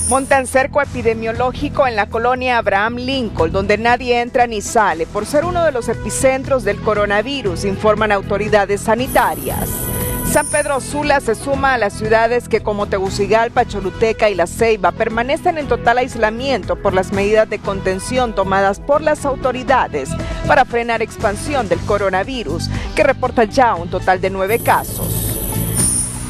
Montan cerco epidemiológico en la colonia Abraham Lincoln, donde nadie entra ni sale, por ser uno de los epicentros del coronavirus, informan autoridades sanitarias. San Pedro Sula se suma a las ciudades que, como Tegucigalpa, Choluteca y La Ceiba, permanecen en total aislamiento por las medidas de contención tomadas por las autoridades para frenar expansión del coronavirus, que reporta ya un total de 9 casos.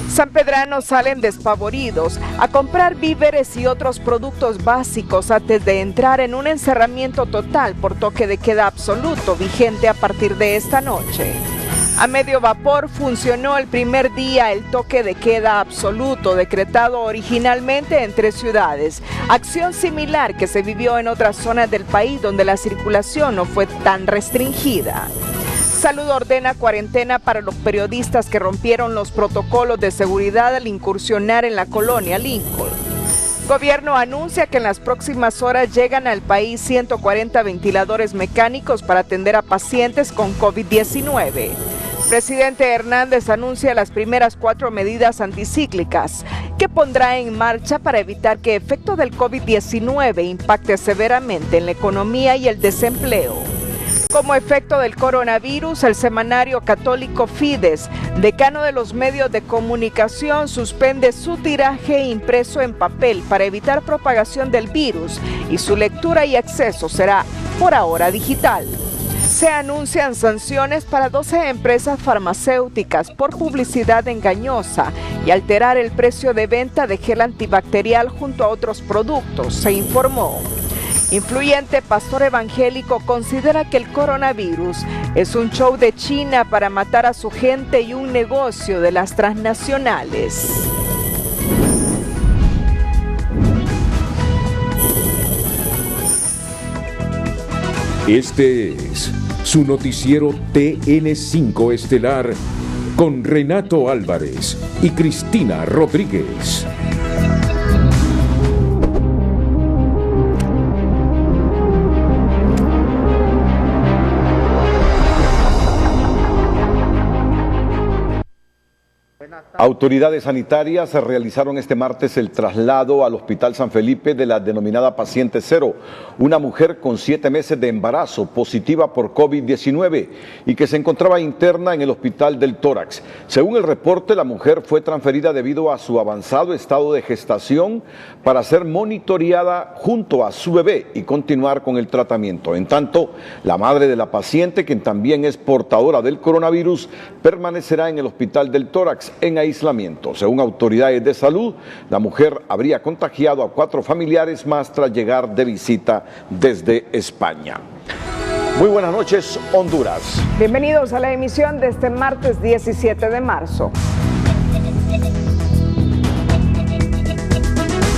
Sanpedranos salen despavoridos a comprar víveres y otros productos básicos antes de entrar en un encerramiento total por toque de queda absoluto vigente a partir de esta noche. A medio vapor funcionó el primer día el toque de queda absoluto decretado originalmente en 3 ciudades, acción similar que se vivió en otras zonas del país donde la circulación no fue tan restringida. Salud ordena cuarentena para los periodistas que rompieron los protocolos de seguridad al incursionar en la colonia Lincoln. Gobierno anuncia que en las próximas horas llegan al país 140 ventiladores mecánicos para atender a pacientes con COVID-19. Presidente Hernández anuncia las primeras 4 medidas anticíclicas que pondrá en marcha para evitar que efecto del COVID-19 impacte severamente en la economía y el desempleo. Como efecto del coronavirus, el semanario católico Fides, decano de los medios de comunicación, suspende su tiraje impreso en papel para evitar propagación del virus y su lectura y acceso será por ahora digital. Se anuncian sanciones para 12 empresas farmacéuticas por publicidad engañosa y alterar el precio de venta de gel antibacterial junto a otros productos, se informó. Influyente pastor evangélico considera que el coronavirus es un show de China para matar a su gente y un negocio de las transnacionales. Este es su noticiero TN5 Estelar con Renato Álvarez y Cristina Rodríguez. Autoridades sanitarias realizaron este martes el traslado al Hospital San Felipe de la denominada paciente cero, una mujer con 7 meses de embarazo positiva por COVID-19 y que se encontraba interna en el Hospital del Tórax. Según el reporte, la mujer fue transferida debido a su avanzado estado de gestación para ser monitoreada junto a su bebé y continuar con el tratamiento. En tanto, la madre de la paciente, quien también es portadora del coronavirus, permanecerá en el Hospital del Tórax en aislamiento. Según autoridades de salud, la mujer habría contagiado a 4 familiares más tras llegar de visita desde España. Muy buenas noches, Honduras. Bienvenidos a la emisión de este martes 17 de marzo.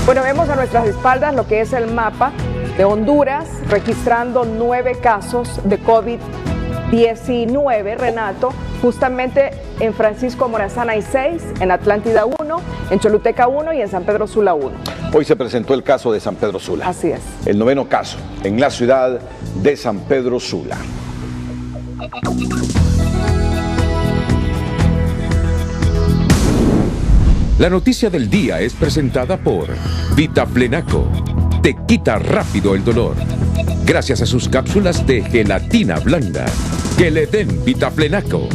Bueno, vemos a nuestras espaldas lo que es el mapa de Honduras, registrando 9 casos de COVID-19, Renato. Justamente en Francisco Morazán hay 6, en Atlántida 1, en Choluteca 1 y en San Pedro Sula 1. Hoy se presentó el caso de San Pedro Sula. Así es. El 9º caso en la ciudad de San Pedro Sula. La noticia del día es presentada por Vitaflenaco. Te quita rápido el dolor. Gracias a sus cápsulas de gelatina blanda. Que le den Vitaflenaco.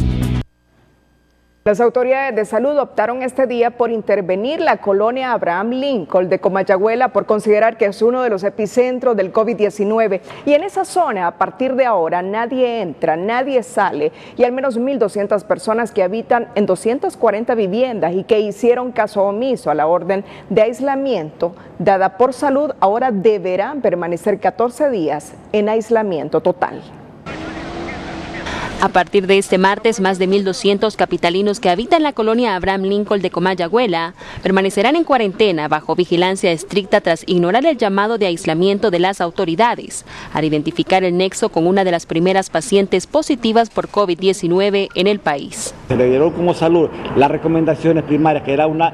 Las autoridades de salud optaron este día por intervenir la colonia Abraham Lincoln de Comayagüela por considerar que es uno de los epicentros del COVID-19 y en esa zona a partir de ahora nadie entra, nadie sale y al menos 1.200 personas que habitan en 240 viviendas y que hicieron caso omiso a la orden de aislamiento dada por salud ahora deberán permanecer 14 días en aislamiento total. A partir de este martes, más de 1.200 capitalinos que habitan la colonia Abraham Lincoln de Comayagüela permanecerán en cuarentena bajo vigilancia estricta tras ignorar el llamado de aislamiento de las autoridades al identificar el nexo con una de las primeras pacientes positivas por COVID-19 en el país. Se le dieron como salud las recomendaciones primarias, que era una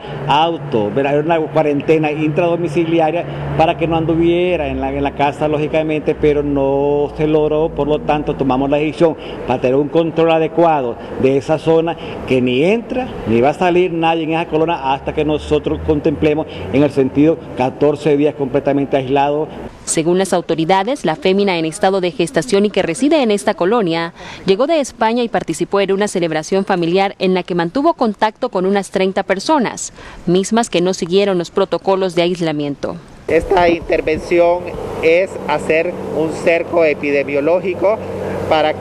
cuarentena intradomiciliaria para que no anduviera en la casa, lógicamente, pero no se logró, por lo tanto tomamos la decisión para tener un control adecuado de esa zona, que ni entra ni va a salir nadie en esa colonia hasta que nosotros contemplemos en el sentido 14 días completamente aislados. Según las autoridades, la fémina en estado de gestación y que reside en esta colonia llegó de España y participó en una celebración familiar en la que mantuvo contacto con unas 30 personas, mismas que no siguieron los protocolos de aislamiento. Esta intervención es hacer un cerco epidemiológico para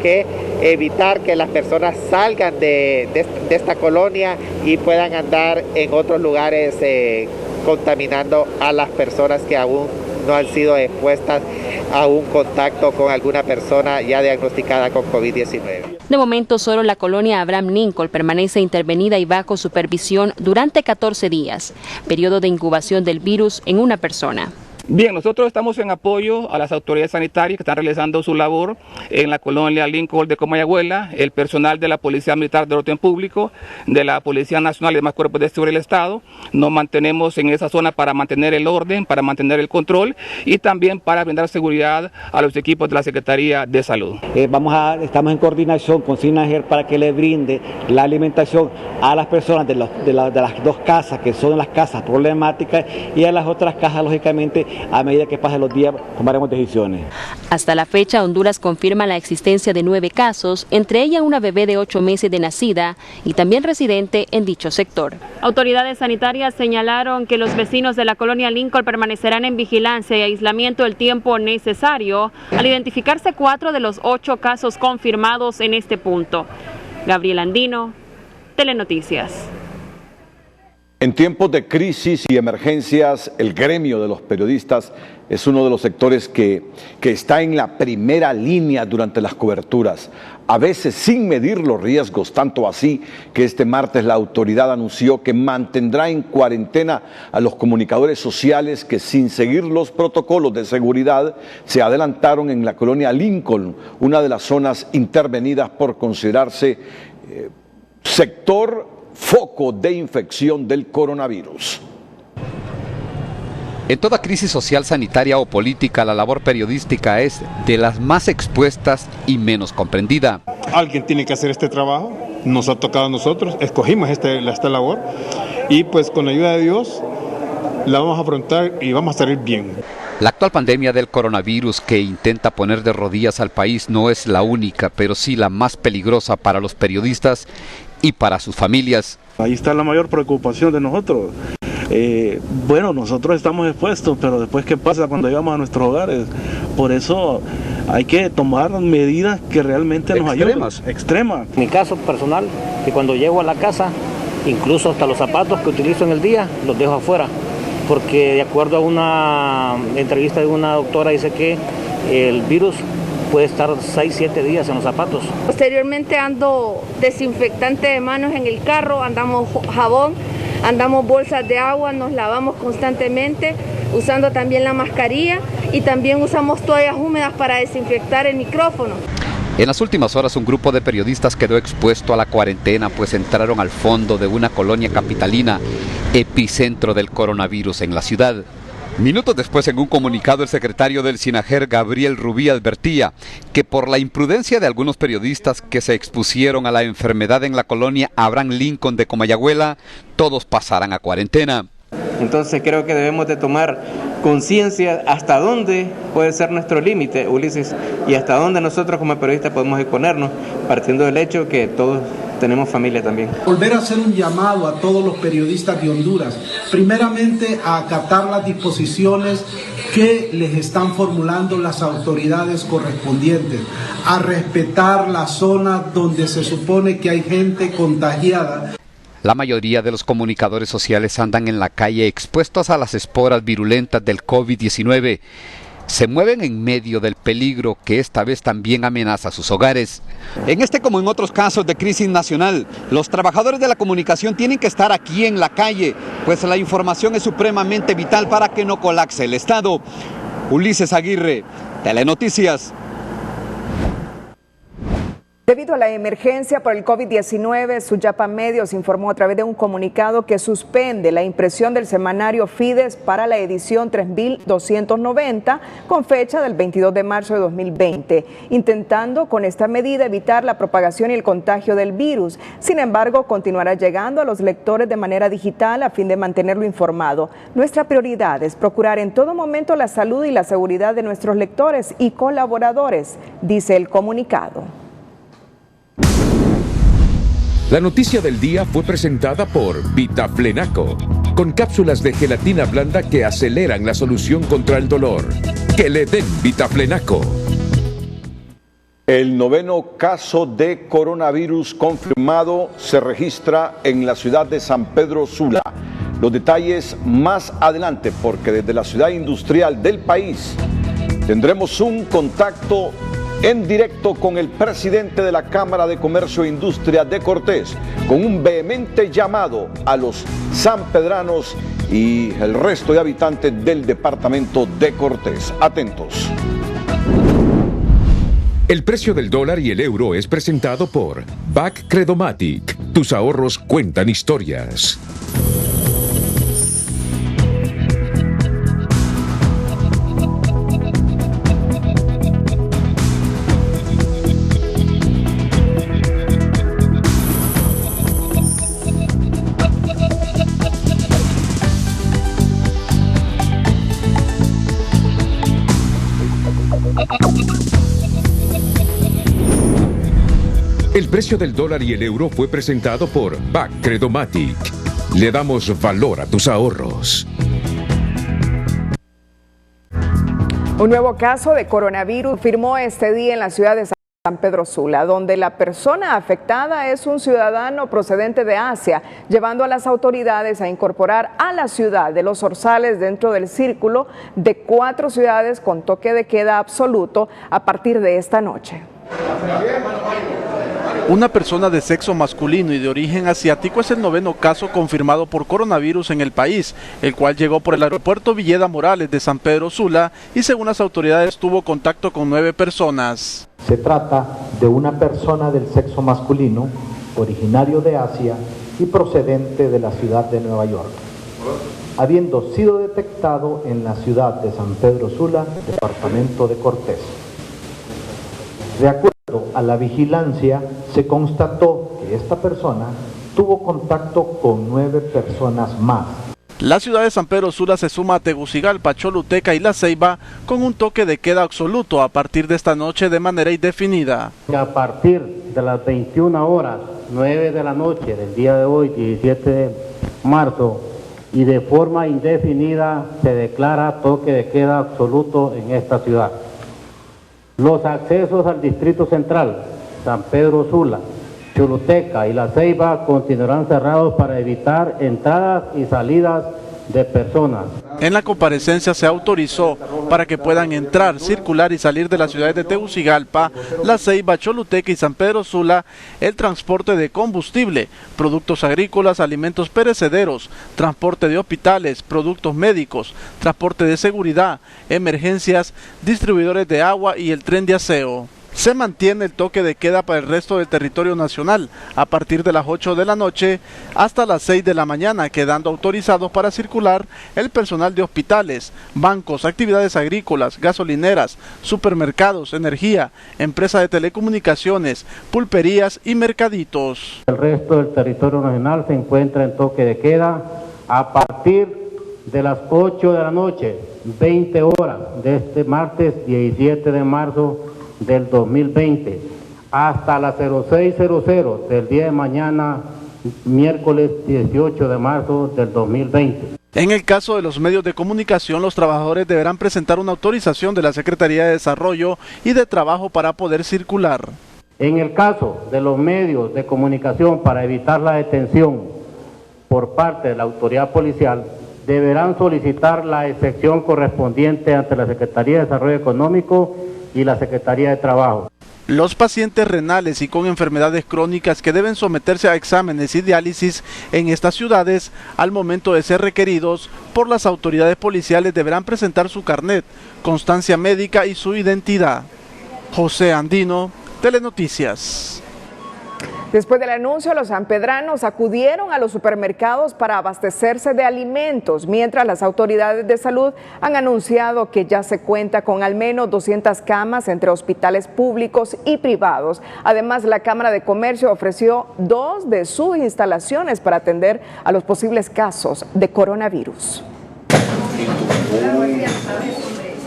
evitar que las personas salgan de esta colonia y puedan andar en otros lugares contaminando a las personas que aún no han sido expuestas a un contacto con alguna persona ya diagnosticada con COVID-19. De momento, solo la colonia Abraham Lincoln permanece intervenida y bajo supervisión durante 14 días, periodo de incubación del virus en una persona. Bien, nosotros estamos en apoyo a las autoridades sanitarias que están realizando su labor en la colonia Lincoln de Comayagüela, el personal de la Policía Militar del Orden Público, de la Policía Nacional y demás cuerpos de seguridad del Estado. Nos mantenemos en esa zona para mantener el orden, para mantener el control y también para brindar seguridad a los equipos de la Secretaría de Salud. Estamos en coordinación con SINAGER para que le brinde la alimentación a las personas de las dos casas, que son las casas problemáticas, y a las otras casas, lógicamente, a medida que pasen los días, tomaremos decisiones. Hasta la fecha, Honduras confirma la existencia de 9 casos, entre ellas una bebé de 8 meses de nacida y también residente en dicho sector. Autoridades sanitarias señalaron que los vecinos de la colonia Lincoln permanecerán en vigilancia y aislamiento el tiempo necesario al identificarse 4 de los 8 casos confirmados en este punto. Gabriel Andino, Telenoticias. En tiempos de crisis y emergencias, el gremio de los periodistas es uno de los sectores que está en la primera línea durante las coberturas, a veces sin medir los riesgos, tanto así que este martes la autoridad anunció que mantendrá en cuarentena a los comunicadores sociales que, sin seguir los protocolos de seguridad, se adelantaron en la colonia Lincoln, una de las zonas intervenidas por considerarse sector foco de infección del coronavirus. En toda crisis social, sanitaria o política, la labor periodística es de las más expuestas y menos comprendida. Alguien tiene que hacer este trabajo, nos ha tocado a nosotros, escogimos esta labor y pues con la ayuda de Dios la vamos a afrontar y vamos a salir bien. La actual pandemia del coronavirus que intenta poner de rodillas al país no es la única, pero sí la más peligrosa para los periodistas y para sus familias. Ahí está la mayor preocupación de nosotros. Bueno, nosotros estamos expuestos, pero después ¿qué pasa cuando llegamos a nuestros hogares? Por eso hay que tomar medidas que realmente nos ayuden. Extremas. Mi caso personal, que cuando llego a la casa, incluso hasta los zapatos que utilizo en el día, los dejo afuera. Porque de acuerdo a una entrevista de una doctora, dice que el virus puede estar 6-7 días en los zapatos. Posteriormente ando desinfectante de manos en el carro, andamos jabón, andamos bolsas de agua, nos lavamos constantemente, usando también la mascarilla y también usamos toallas húmedas para desinfectar el micrófono. En las últimas horas un grupo de periodistas quedó expuesto a la cuarentena, pues entraron al fondo de una colonia capitalina, epicentro del coronavirus en la ciudad. Minutos después, en un comunicado, el secretario del SINAGER, Gabriel Rubí, advertía que por la imprudencia de algunos periodistas que se expusieron a la enfermedad en la colonia Abraham Lincoln de Comayagüela, todos pasarán a cuarentena. Entonces creo que debemos de tomar conciencia hasta dónde puede ser nuestro límite, Ulises, y hasta dónde nosotros como periodistas podemos exponernos, partiendo del hecho que todos tenemos familia también. Volver a hacer un llamado a todos los periodistas de Honduras, primeramente a acatar las disposiciones que les están formulando las autoridades correspondientes, a respetar la zona donde se supone que hay gente contagiada. La mayoría de los comunicadores sociales andan en la calle expuestos a las esporas virulentas del COVID-19. Se mueven en medio del peligro que esta vez también amenaza sus hogares. En este, como en otros casos de crisis nacional, los trabajadores de la comunicación tienen que estar aquí en la calle, pues la información es supremamente vital para que no colapse el Estado. Ulises Aguirre, Telenoticias. Debido a la emergencia por el COVID-19, Suyapa Medios informó a través de un comunicado que suspende la impresión del semanario Fides para la edición 3290 con fecha del 22 de marzo de 2020, intentando con esta medida evitar la propagación y el contagio del virus. Sin embargo, continuará llegando a los lectores de manera digital a fin de mantenerlo informado. Nuestra prioridad es procurar en todo momento la salud y la seguridad de nuestros lectores y colaboradores, dice el comunicado. La noticia del día fue presentada por Vitaflenaco, con cápsulas de gelatina blanda que aceleran la solución contra el dolor. Que le den Vitaflenaco. El 9º caso de coronavirus confirmado se registra en la ciudad de San Pedro Sula. Los detalles más adelante, porque desde la ciudad industrial del país tendremos un contacto en directo con el presidente de la Cámara de Comercio e Industria de Cortés, con un vehemente llamado a los sanpedranos y el resto de habitantes del departamento de Cortés. Atentos. El precio del dólar y el euro es presentado por BAC Credomatic. Tus ahorros cuentan historias. El precio del dólar y el euro fue presentado por BAC Credomatic. Le damos valor a tus ahorros. Un nuevo caso de coronavirus firmó este día en la ciudad de San Pedro Sula, donde la persona afectada es un ciudadano procedente de Asia, llevando a las autoridades a incorporar a la ciudad de Los Zorzales dentro del círculo de 4 ciudades con toque de queda absoluto a partir de esta noche. Una persona de sexo masculino y de origen asiático es el 9º caso confirmado por coronavirus en el país, el cual llegó por el aeropuerto Villeda Morales de San Pedro Sula y según las autoridades tuvo contacto con 9 personas. Se trata de una persona del sexo masculino, originario de Asia y procedente de la ciudad de Nueva York, habiendo sido detectado en la ciudad de San Pedro Sula, departamento de Cortés. De acuerdo a la vigilancia, se constató que esta persona tuvo contacto con 9 personas más. La ciudad de San Pedro Sula se suma a Tegucigalpa, Choluteca y La Ceiba con un toque de queda absoluto a partir de esta noche de manera indefinida. A partir de las 21 horas, 9 de la noche del día de hoy, 17 de marzo, y de forma indefinida se declara toque de queda absoluto en esta ciudad. Los accesos al Distrito Central, San Pedro Sula, Choluteca y La Ceiba continuarán cerrados para evitar entradas y salidas de personas. En la comparecencia se autorizó para que puedan entrar, circular y salir de las ciudades de Tegucigalpa, La Ceiba, Choluteca y San Pedro Sula el transporte de combustible, productos agrícolas, alimentos perecederos, transporte de hospitales, productos médicos, transporte de seguridad, emergencias, distribuidores de agua y el tren de aseo. Se mantiene el toque de queda para el resto del territorio nacional a partir de las 8 de la noche hasta las 6 de la mañana, quedando autorizados para circular el personal de hospitales, bancos, actividades agrícolas, gasolineras, supermercados, energía, empresas de telecomunicaciones, pulperías y mercaditos. El resto del territorio nacional se encuentra en toque de queda a partir de las 8 de la noche, 20 horas de este martes 17 de marzo del 2020 hasta las 06:00 del día de mañana, miércoles 18 de marzo del 2020. En el caso de los medios de comunicación, los trabajadores deberán presentar una autorización de la Secretaría de Desarrollo y de Trabajo para poder circular. En el caso de los medios de comunicación, para evitar la detención por parte de la autoridad policial, deberán solicitar la excepción correspondiente ante la Secretaría de Desarrollo Económico y la Secretaría de Trabajo. Los pacientes renales y con enfermedades crónicas que deben someterse a exámenes y diálisis en estas ciudades al momento de ser requeridos por las autoridades policiales deberán presentar su carnet, constancia médica y su identidad. José Andino, Telenoticias. Después del anuncio, los sanpedranos acudieron a los supermercados para abastecerse de alimentos, mientras las autoridades de salud han anunciado que ya se cuenta con al menos 200 camas entre hospitales públicos y privados. Además, la Cámara de Comercio ofreció 2 de sus instalaciones para atender a los posibles casos de coronavirus.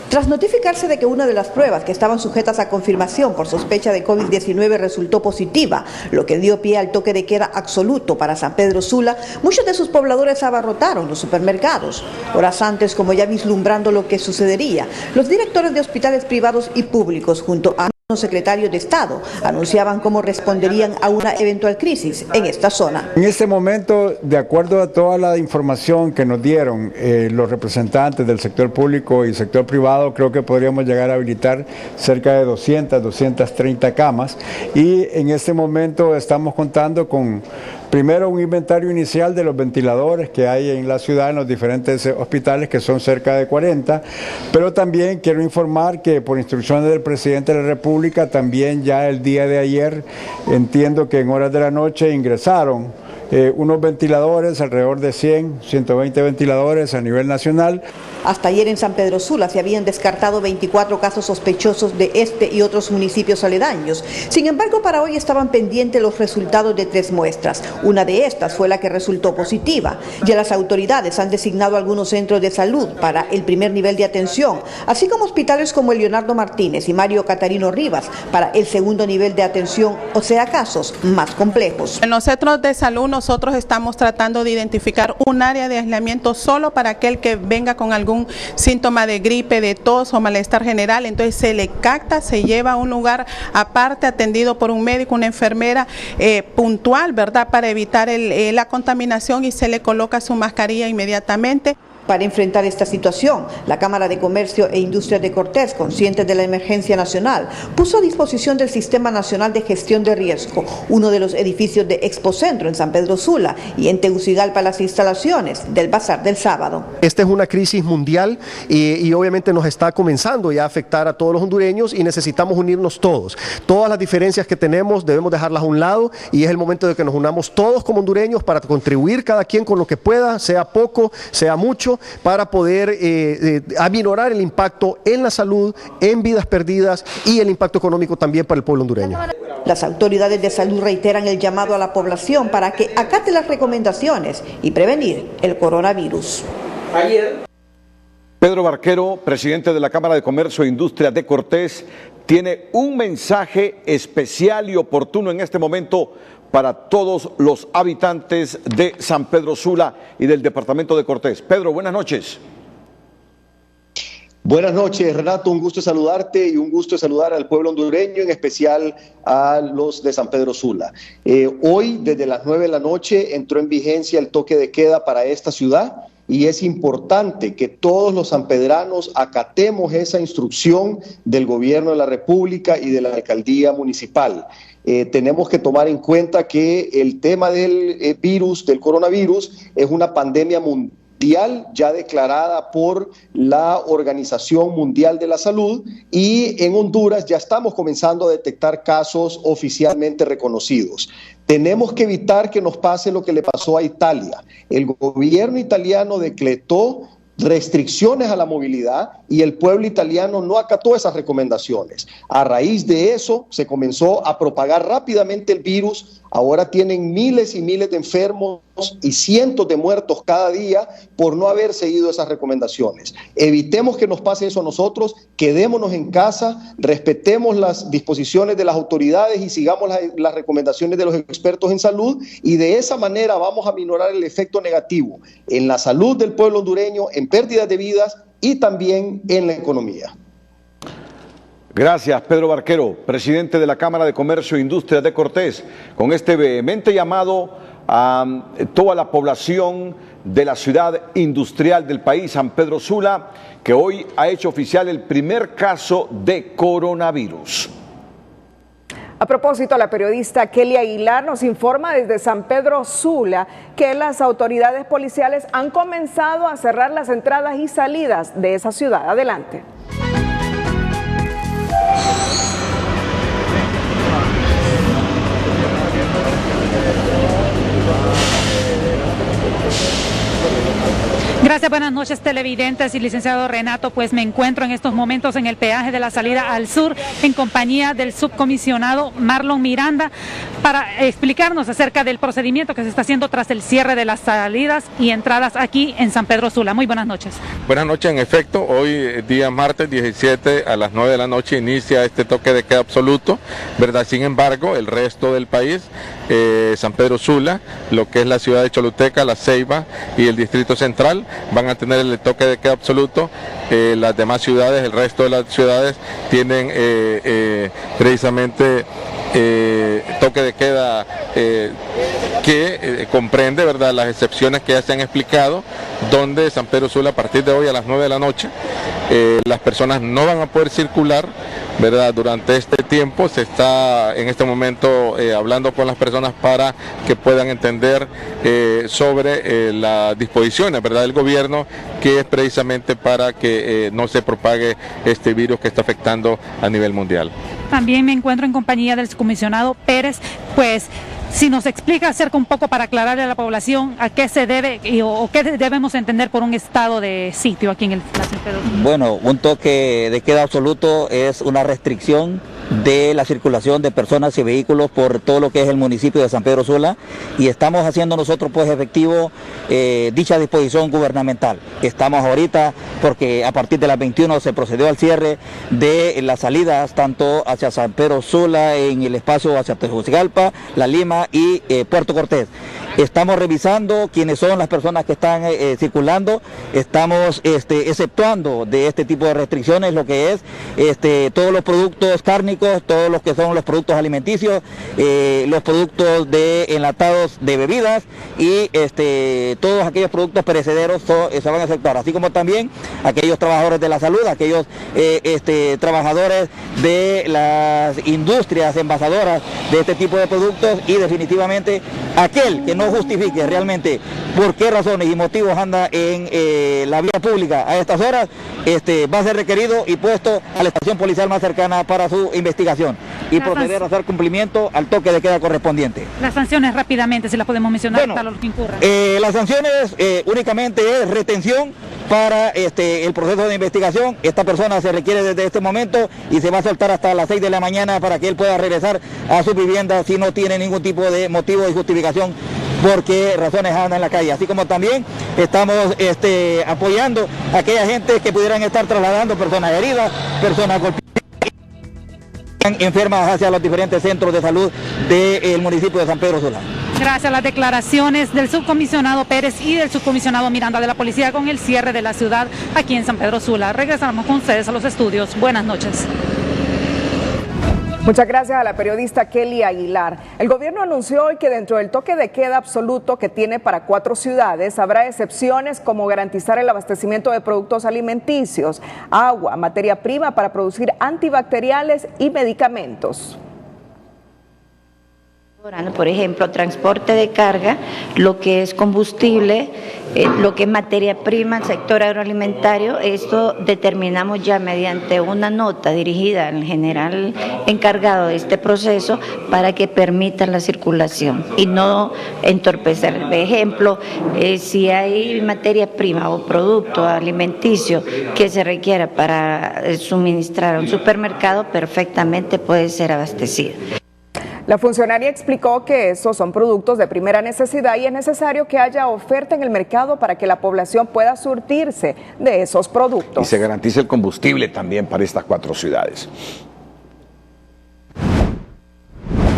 Tras notificarse de que una de las pruebas que estaban sujetas a confirmación por sospecha de COVID-19 resultó positiva, lo que dio pie al toque de queda absoluto para San Pedro Sula, muchos de sus pobladores abarrotaron los supermercados. Horas antes, como ya vislumbrando lo que sucedería, los directores de hospitales privados y públicos, junto a secretarios de Estado, anunciaban cómo responderían a una eventual crisis en esta zona. En este momento, de acuerdo a toda la información que nos dieron los representantes del sector público y sector privado, creo que podríamos llegar a habilitar cerca de 230 camas, y en este momento estamos contando con primero un inventario inicial de los ventiladores que hay en la ciudad, en los diferentes hospitales, que son cerca de 40, pero también quiero informar que por instrucciones del presidente de la República, también ya el día de ayer, entiendo que en horas de la noche ingresaron unos ventiladores, alrededor de 120 ventiladores a nivel nacional. Hasta ayer en San Pedro Sula se habían descartado 24 casos sospechosos de este y otros municipios aledaños. Sin embargo, para hoy estaban pendientes los resultados de 3 muestras. Una de estas fue la que resultó positiva. Ya las autoridades han designado algunos centros de salud para el primer nivel de atención, así como hospitales como el Leonardo Martínez y Mario Catarino Rivas para el segundo nivel de atención, o sea, casos más complejos. En los centros de salud nosotros estamos tratando de identificar un área de aislamiento solo para aquel que venga con algún síntoma de gripe, de tos o malestar general. Entonces se le capta, se lleva a un lugar aparte atendido por un médico, una enfermera puntual, ¿verdad?, para evitar la contaminación, y se le coloca su mascarilla inmediatamente. Para enfrentar esta situación, la Cámara de Comercio e Industrias de Cortés, consciente de la emergencia nacional, puso a disposición del Sistema Nacional de Gestión de Riesgo uno de los edificios de Expocentro en San Pedro Sula y en Tegucigalpa las instalaciones del Bazar del Sábado. Esta es una crisis mundial y obviamente nos está comenzando ya a afectar a todos los hondureños, y necesitamos unirnos todos. Todas las diferencias que tenemos debemos dejarlas a un lado, y es el momento de que nos unamos todos como hondureños para contribuir cada quien con lo que pueda, sea poco, sea mucho, para poder aminorar el impacto en la salud, en vidas perdidas, y el impacto económico también para el pueblo hondureño. Las autoridades de salud reiteran el llamado a la población para que acate las recomendaciones y prevenir el coronavirus. Pedro Barquero, presidente de la Cámara de Comercio e Industria de Cortés, tiene un mensaje especial y oportuno en este momento para todos los habitantes de San Pedro Sula y del departamento de Cortés. Pedro, buenas noches. Buenas noches, Renato, un gusto saludarte y un gusto saludar al pueblo hondureño, en especial a los de San Pedro Sula. Hoy, desde las 9 de la noche, entró en vigencia el toque de queda para esta ciudad, y es importante que todos los sanpedranos acatemos esa instrucción del gobierno de la República y de la alcaldía municipal. Tenemos que tomar en cuenta que el tema del virus, del coronavirus, es una pandemia mundial ya declarada por la Organización Mundial de la Salud, y en Honduras ya estamos comenzando a detectar casos oficialmente reconocidos. Tenemos que evitar que nos pase lo que le pasó a Italia. El gobierno italiano decretó restricciones a la movilidad y el pueblo italiano no acató esas recomendaciones. A raíz de eso se comenzó a propagar rápidamente el virus. Ahora tienen miles y miles de enfermos y cientos de muertos cada día por no haber seguido esas recomendaciones. Evitemos que nos pase eso a nosotros, quedémonos en casa, respetemos las disposiciones de las autoridades y sigamos las recomendaciones de los expertos en salud, y de esa manera vamos a minorar el efecto negativo en la salud del pueblo hondureño, en pérdidas de vidas y también en la economía. Gracias, Pedro Barquero, presidente de la Cámara de Comercio e Industria de Cortés, con este vehemente llamado a toda la población de la ciudad industrial del país, San Pedro Sula, que hoy ha hecho oficial el primer caso de coronavirus. A propósito, la periodista Kelly Aguilar nos informa desde San Pedro Sula que las autoridades policiales han comenzado a cerrar las entradas y salidas de esa ciudad. Adelante. Gracias, buenas noches televidentes y licenciado Renato. Pues me encuentro en estos momentos en el peaje de la salida al sur en compañía del subcomisionado Marlon Miranda para explicarnos acerca del procedimiento que se está haciendo tras el cierre de las salidas y entradas aquí en San Pedro Sula. Muy buenas noches. Buenas noches, en efecto, hoy día martes 17 a las 9 de la noche inicia este toque de queda absoluto, ¿verdad? Sin embargo, el resto del país, San Pedro Sula, lo que es la ciudad de Choluteca, La Ceiba y el Distrito Central, van a tener el toque de queda absoluto. Las demás ciudades, el resto de las ciudades tienen precisamente toque de queda que comprende, ¿verdad?, las excepciones que ya se han explicado, donde San Pedro Sula a partir de hoy a las 9 de la noche las personas no van a poder circular, ¿verdad? Durante este tiempo se está en este momento hablando con las personas para que puedan entender sobre las disposiciones, ¿verdad?, del gobierno, que es precisamente para que no se propague este virus que está afectando a nivel mundial. También me encuentro en compañía del subcomisionado Pérez. Pues si nos explica acerca un poco para aclararle a la población a qué se debe o qué debemos entender por un estado de sitio aquí en la San Pedro. Bueno, un toque de queda absoluto es una restricción de la circulación de personas y vehículos por todo lo que es el municipio de San Pedro Sula, y estamos haciendo nosotros pues efectivo dicha disposición gubernamental. Estamos ahorita porque a partir de las 21 se procedió al cierre de las salidas tanto hacia San Pedro Sula, en el espacio hacia Tegucigalpa, La Lima y Puerto Cortés. Estamos revisando quiénes son las personas que están circulando, estamos exceptuando de este tipo de restricciones lo que es todos los productos cárnicos, todos los que son los productos alimenticios, los productos de enlatados de bebidas y todos aquellos productos perecederos se van a exceptuar, así como también aquellos trabajadores de la salud, aquellos trabajadores de las industrias envasadoras de este tipo de productos, y definitivamente aquel que no justifique realmente por qué razones y motivos anda en la vía pública a estas horas, va a ser requerido y puesto a la estación policial más cercana para su investigación y proceder a hacer cumplimiento al toque de queda correspondiente. Las sanciones rápidamente, si las podemos mencionar, bueno, para los que incurran. Las sanciones únicamente es retención para el proceso de investigación. Esta persona se requiere desde este momento y se va a soltar hasta las 6 de la mañana para que él pueda regresar a su vivienda si no tiene ningún tipo de motivo y justificación por qué razones anda en la calle. Así como también estamos apoyando a aquella gente que pudieran estar trasladando personas heridas, personas golpeadas, enfermas hacia los diferentes centros de salud del municipio de San Pedro Sula. Gracias a las declaraciones del subcomisionado Pérez y del subcomisionado Miranda de la Policía con el cierre de la ciudad aquí en San Pedro Sula. Regresamos con ustedes a los estudios. Buenas noches. Muchas gracias a la periodista Kelly Aguilar. El gobierno anunció hoy que dentro del toque de queda absoluto que tiene para 4 ciudades habrá excepciones como garantizar el abastecimiento de productos alimenticios, agua, materia prima para producir antibacteriales y medicamentos. Por ejemplo, transporte de carga, lo que es combustible, lo que es materia prima, el sector agroalimentario. Esto determinamos ya mediante una nota dirigida al general encargado de este proceso para que permita la circulación y no entorpecer. Por ejemplo, si hay materia prima o producto alimenticio que se requiera para suministrar a un supermercado, perfectamente puede ser abastecido. La funcionaria explicó que estos son productos de primera necesidad y es necesario que haya oferta en el mercado para que la población pueda surtirse de esos productos. Y se garantice el combustible también para estas 4 ciudades.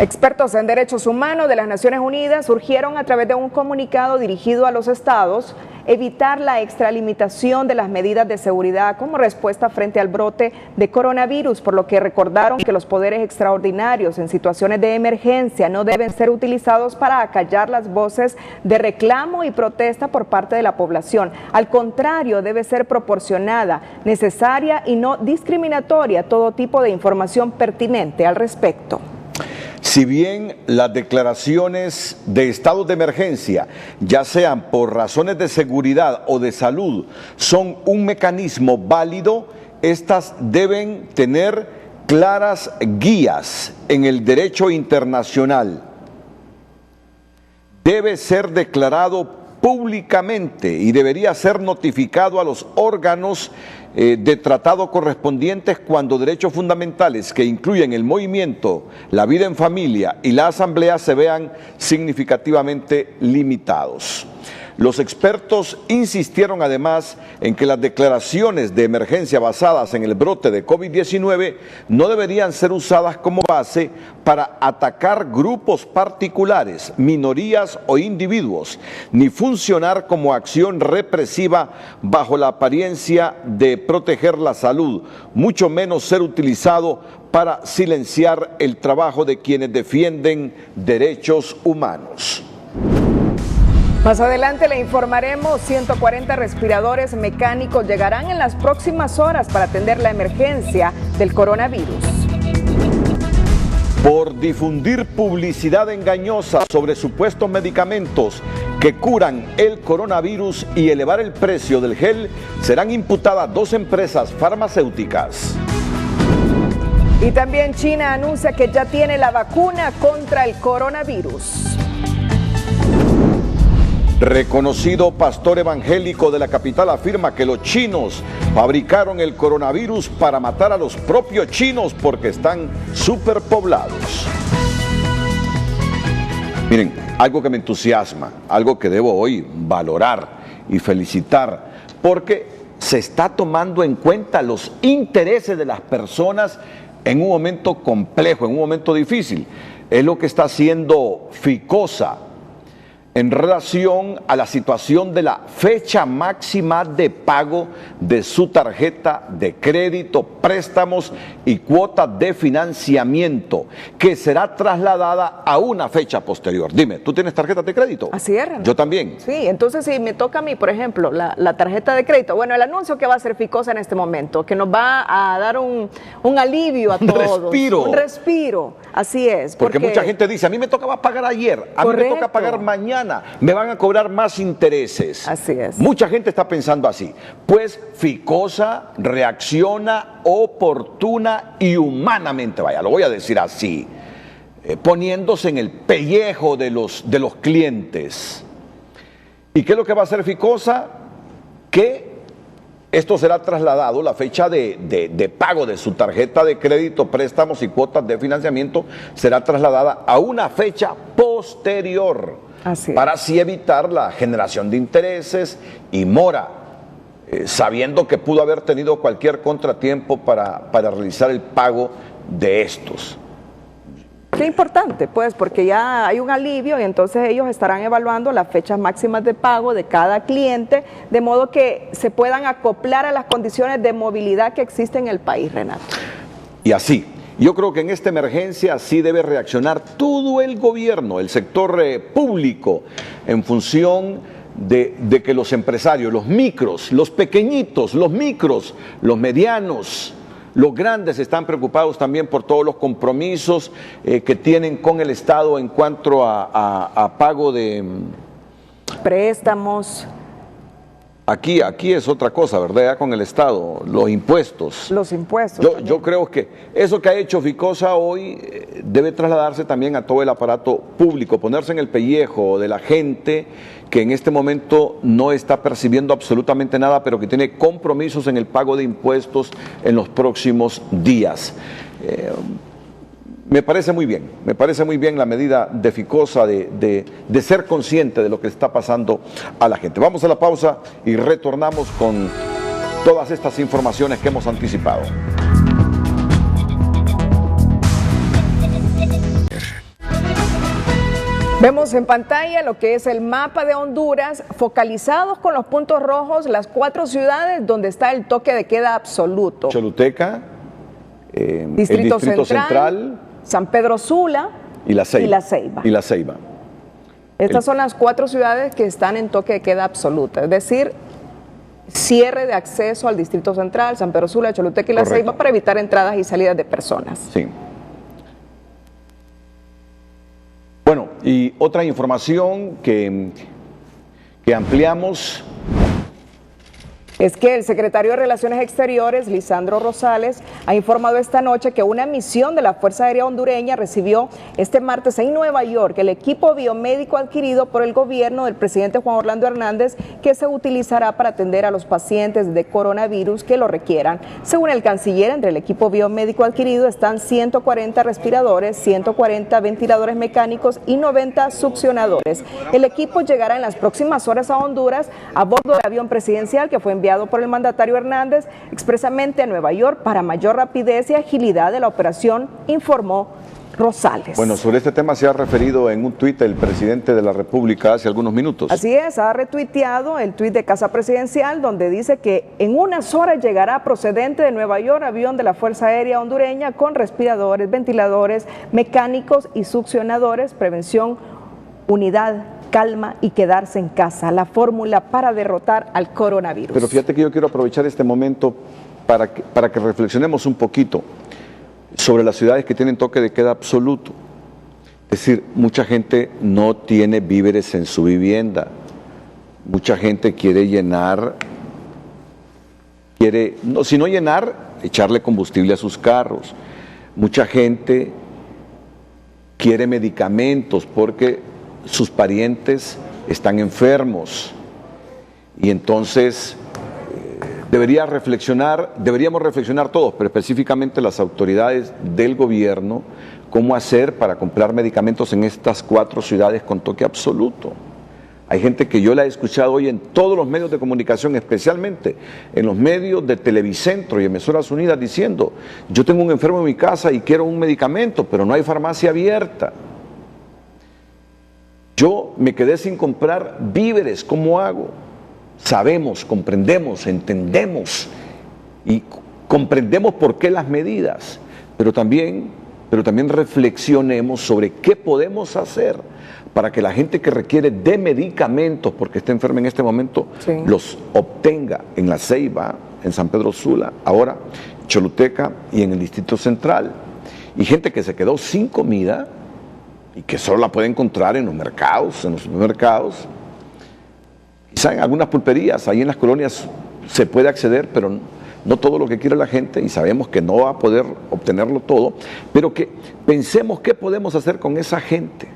Expertos en derechos humanos de las Naciones Unidas urgieron a través de un comunicado dirigido a los estados evitar la extralimitación de las medidas de seguridad como respuesta frente al brote de coronavirus, por lo que recordaron que los poderes extraordinarios en situaciones de emergencia no deben ser utilizados para acallar las voces de reclamo y protesta por parte de la población. Al contrario, debe ser proporcionada, necesaria y no discriminatoria todo tipo de información pertinente al respecto. Si bien las declaraciones de estados de emergencia, ya sean por razones de seguridad o de salud, son un mecanismo válido, estas deben tener claras guías en el derecho internacional. Debe ser declarado públicamente y debería ser notificado a los órganos de tratado correspondientes cuando derechos fundamentales que incluyen el movimiento, la vida en familia y la asamblea se vean significativamente limitados. Los expertos insistieron además en que las declaraciones de emergencia basadas en el brote de COVID-19 no deberían ser usadas como base para atacar grupos particulares, minorías o individuos, ni funcionar como acción represiva bajo la apariencia de proteger la salud, mucho menos ser utilizado para silenciar el trabajo de quienes defienden derechos humanos. Más adelante le informaremos, 140 respiradores mecánicos llegarán en las próximas horas para atender la emergencia del coronavirus. Por difundir publicidad engañosa sobre supuestos medicamentos que curan el coronavirus y elevar el precio del gel, serán imputadas 2 empresas farmacéuticas. Y también China anuncia que ya tiene la vacuna contra el coronavirus. Reconocido pastor evangélico de la capital afirma que los chinos fabricaron el coronavirus para matar a los propios chinos porque están superpoblados. Miren, algo que me entusiasma, algo que debo hoy valorar y felicitar, porque se está tomando en cuenta los intereses de las personas en un momento complejo, en un momento difícil. Es lo que está haciendo Ficosa en relación a la situación de la fecha máxima de pago de su tarjeta de crédito, préstamos y cuotas de financiamiento, que será trasladada a una fecha posterior. Dime, ¿tú tienes tarjeta de crédito? Así es, Renato. Yo también. Sí, entonces si me toca a mí, por ejemplo, la tarjeta de crédito, bueno, el anuncio que va a hacer Ficosa en este momento, que nos va a dar un alivio a todos. Respiro. Un respiro, así es. Porque mucha gente dice, a mí me tocaba pagar ayer, a mí me toca pagar mañana, me van a cobrar más intereses. Así es. Mucha gente está pensando así. Pues Ficosa reacciona oportuna y humanamente, vaya, lo voy a decir así, poniéndose en el pellejo de los clientes. ¿Y qué es lo que va a hacer Ficosa? Que esto será trasladado, la fecha de pago de su tarjeta de crédito, préstamos y cuotas de financiamiento será trasladada a una fecha posterior. Para así evitar la generación de intereses y mora, sabiendo que pudo haber tenido cualquier contratiempo para realizar el pago de estos. Qué importante, pues, porque ya hay un alivio y entonces ellos estarán evaluando las fechas máximas de pago de cada cliente, de modo que se puedan acoplar a las condiciones de movilidad que existen en el país, Renato. Y así, yo creo que en esta emergencia sí debe reaccionar todo el gobierno, el sector público, en función de que los empresarios, los micros, los pequeñitos, los micros, los medianos, los grandes están preocupados también por todos los compromisos que tienen con el Estado en cuanto a pago de préstamos. Aquí es otra cosa, ¿verdad? Ya con el Estado, los impuestos. Los impuestos. Yo creo que eso que ha hecho Ficosa hoy debe trasladarse también a todo el aparato público, ponerse en el pellejo de la gente que en este momento no está percibiendo absolutamente nada, pero que tiene compromisos en el pago de impuestos en los próximos días. Me parece muy bien la medida de Ficosa de ser consciente de lo que está pasando a la gente. Vamos a la pausa y retornamos con todas estas informaciones que hemos anticipado. Vemos en pantalla lo que es el mapa de Honduras, focalizados con los puntos rojos, las 4 ciudades donde está el toque de queda absoluto. Choluteca, Distrito Central, San Pedro Sula y La Ceiba. Estas son las 4 ciudades que están en toque de queda absoluta, es decir, cierre de acceso al Distrito Central, San Pedro Sula, Choluteca y La Ceiba para evitar entradas y salidas de personas. Sí. Bueno, y otra información que ampliamos Es que el secretario de Relaciones Exteriores, Lisandro Rosales, ha informado esta noche que una misión de la Fuerza Aérea Hondureña recibió este martes en Nueva York el equipo biomédico adquirido por el gobierno del presidente Juan Orlando Hernández, que se utilizará para atender a los pacientes de coronavirus que lo requieran. Según el canciller, entre el equipo biomédico adquirido están 140 respiradores, 140 ventiladores mecánicos y 90 succionadores. El equipo llegará en las próximas horas a Honduras a bordo del avión presidencial que fue enviado por el mandatario Hernández expresamente a Nueva York para mayor rapidez y agilidad de la operación, informó Rosales. Bueno, sobre este tema se ha referido en un tuit el presidente de la República hace algunos minutos. Así es, ha retuiteado el tuit de Casa Presidencial donde dice que en unas horas llegará procedente de Nueva York avión de la Fuerza Aérea Hondureña con respiradores, ventiladores mecánicos y succionadores, prevención, unidad, calma y quedarse en casa, la fórmula para derrotar al coronavirus. Pero fíjate que yo quiero aprovechar este momento para que reflexionemos un poquito sobre las ciudades que tienen toque de queda absoluto. Es decir, mucha gente no tiene víveres en su vivienda, mucha gente quiere llenar, si no llenar, echarle combustible a sus carros, mucha gente quiere medicamentos porque sus parientes están enfermos y entonces deberíamos reflexionar todos, pero específicamente las autoridades del gobierno, cómo hacer para comprar medicamentos en estas 4 ciudades con toque absoluto. Hay gente que yo la he escuchado hoy en todos los medios de comunicación, especialmente en los medios de Televicentro y Emisoras Unidas, diciendo: yo tengo un enfermo en mi casa y quiero un medicamento, pero no hay farmacia abierta. Yo me quedé sin comprar víveres, ¿cómo hago? Sabemos, comprendemos, entendemos y comprendemos por qué las medidas, pero también reflexionemos sobre qué podemos hacer para que la gente que requiere de medicamentos, porque está enferma en este momento, los obtenga en La Ceiba, en San Pedro Sula, ahora Choluteca y en el Distrito Central. Y gente que se quedó sin comida y que solo la puede encontrar en los mercados, en los supermercados, quizá en algunas pulperías, ahí en las colonias se puede acceder, pero no todo lo que quiere la gente, y sabemos que no va a poder obtenerlo todo, pero que pensemos qué podemos hacer con esa gente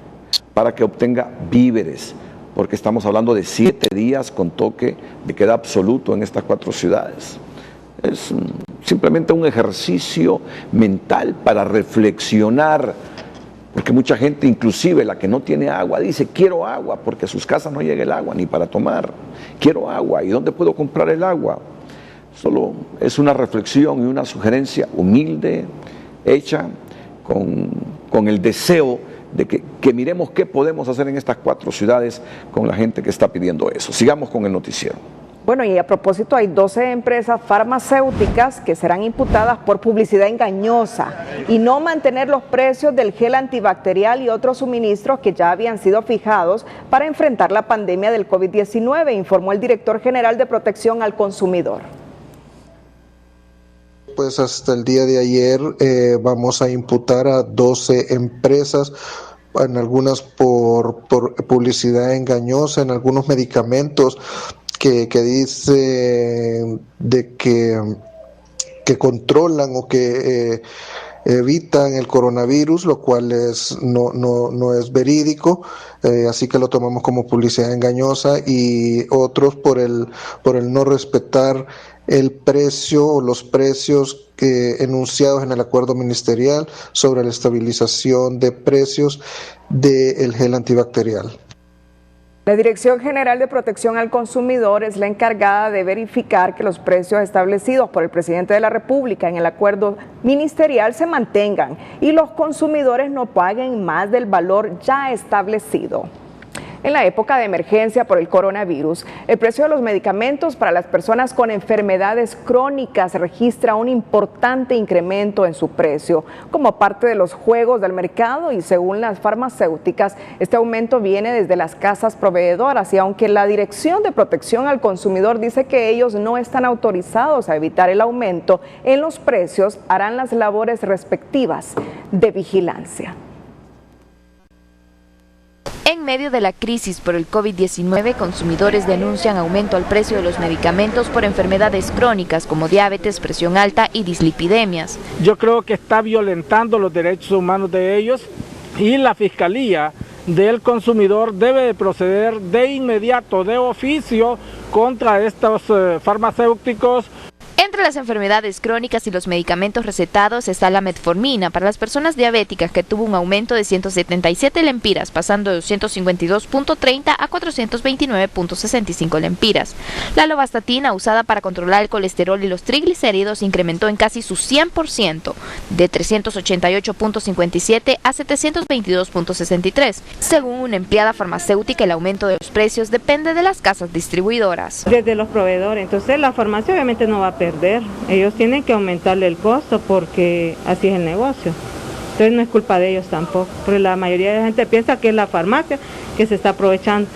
para que obtenga víveres, porque estamos hablando de 7 días con toque de queda absoluto en estas 4 ciudades. Es simplemente un ejercicio mental para reflexionar, porque mucha gente, inclusive la que no tiene agua, dice: quiero agua, porque a sus casas no llega el agua ni para tomar. Quiero agua, ¿y dónde puedo comprar el agua? Solo es una reflexión y una sugerencia humilde, hecha con el deseo de que miremos qué podemos hacer en estas 4 ciudades con la gente que está pidiendo eso. Sigamos con el noticiero. Bueno, y a propósito, hay 12 empresas farmacéuticas que serán imputadas por publicidad engañosa y no mantener los precios del gel antibacterial y otros suministros que ya habían sido fijados para enfrentar la pandemia del COVID-19, informó el director general de Protección al Consumidor. Pues hasta el día de ayer vamos a imputar a 12 empresas, en algunas por publicidad engañosa, en algunos medicamentos que dice de que controlan o que evitan el coronavirus, lo cual no es verídico, así que lo tomamos como publicidad engañosa, y otros por el no respetar el precio o los precios enunciados en el acuerdo ministerial sobre la estabilización de precios del gel antibacterial. La Dirección General de Protección al Consumidor es la encargada de verificar que los precios establecidos por el presidente de la República en el acuerdo ministerial se mantengan y los consumidores no paguen más del valor ya establecido. En la época de emergencia por el coronavirus, el precio de los medicamentos para las personas con enfermedades crónicas registra un importante incremento en su precio como parte de los juegos del mercado, y según las farmacéuticas, este aumento viene desde las casas proveedoras, y aunque la Dirección de Protección al Consumidor dice que ellos no están autorizados a evitar el aumento en los precios, harán las labores respectivas de vigilancia. En medio de la crisis por el COVID-19, consumidores denuncian aumento al precio de los medicamentos por enfermedades crónicas como diabetes, presión alta y dislipidemias. Yo creo que está violentando los derechos humanos de ellos y la Fiscalía del Consumidor debe de proceder de inmediato, de oficio, contra estos farmacéuticos. Entre las enfermedades crónicas y los medicamentos recetados está la metformina para las personas diabéticas, que tuvo un aumento de 177 lempiras, pasando de 252.30 a 429.65 lempiras. La lovastatina, usada para controlar el colesterol y los triglicéridos, incrementó en casi su 100%, de 388.57 a 722.63. Según una empleada farmacéutica, el aumento de los precios depende de las casas distribuidoras. Desde los proveedores, entonces la farmacia obviamente no va a perder. Ellos tienen que aumentarle el costo porque así es el negocio. Entonces no es culpa de ellos tampoco, porque la mayoría de la gente piensa que es la farmacia que se está aprovechando.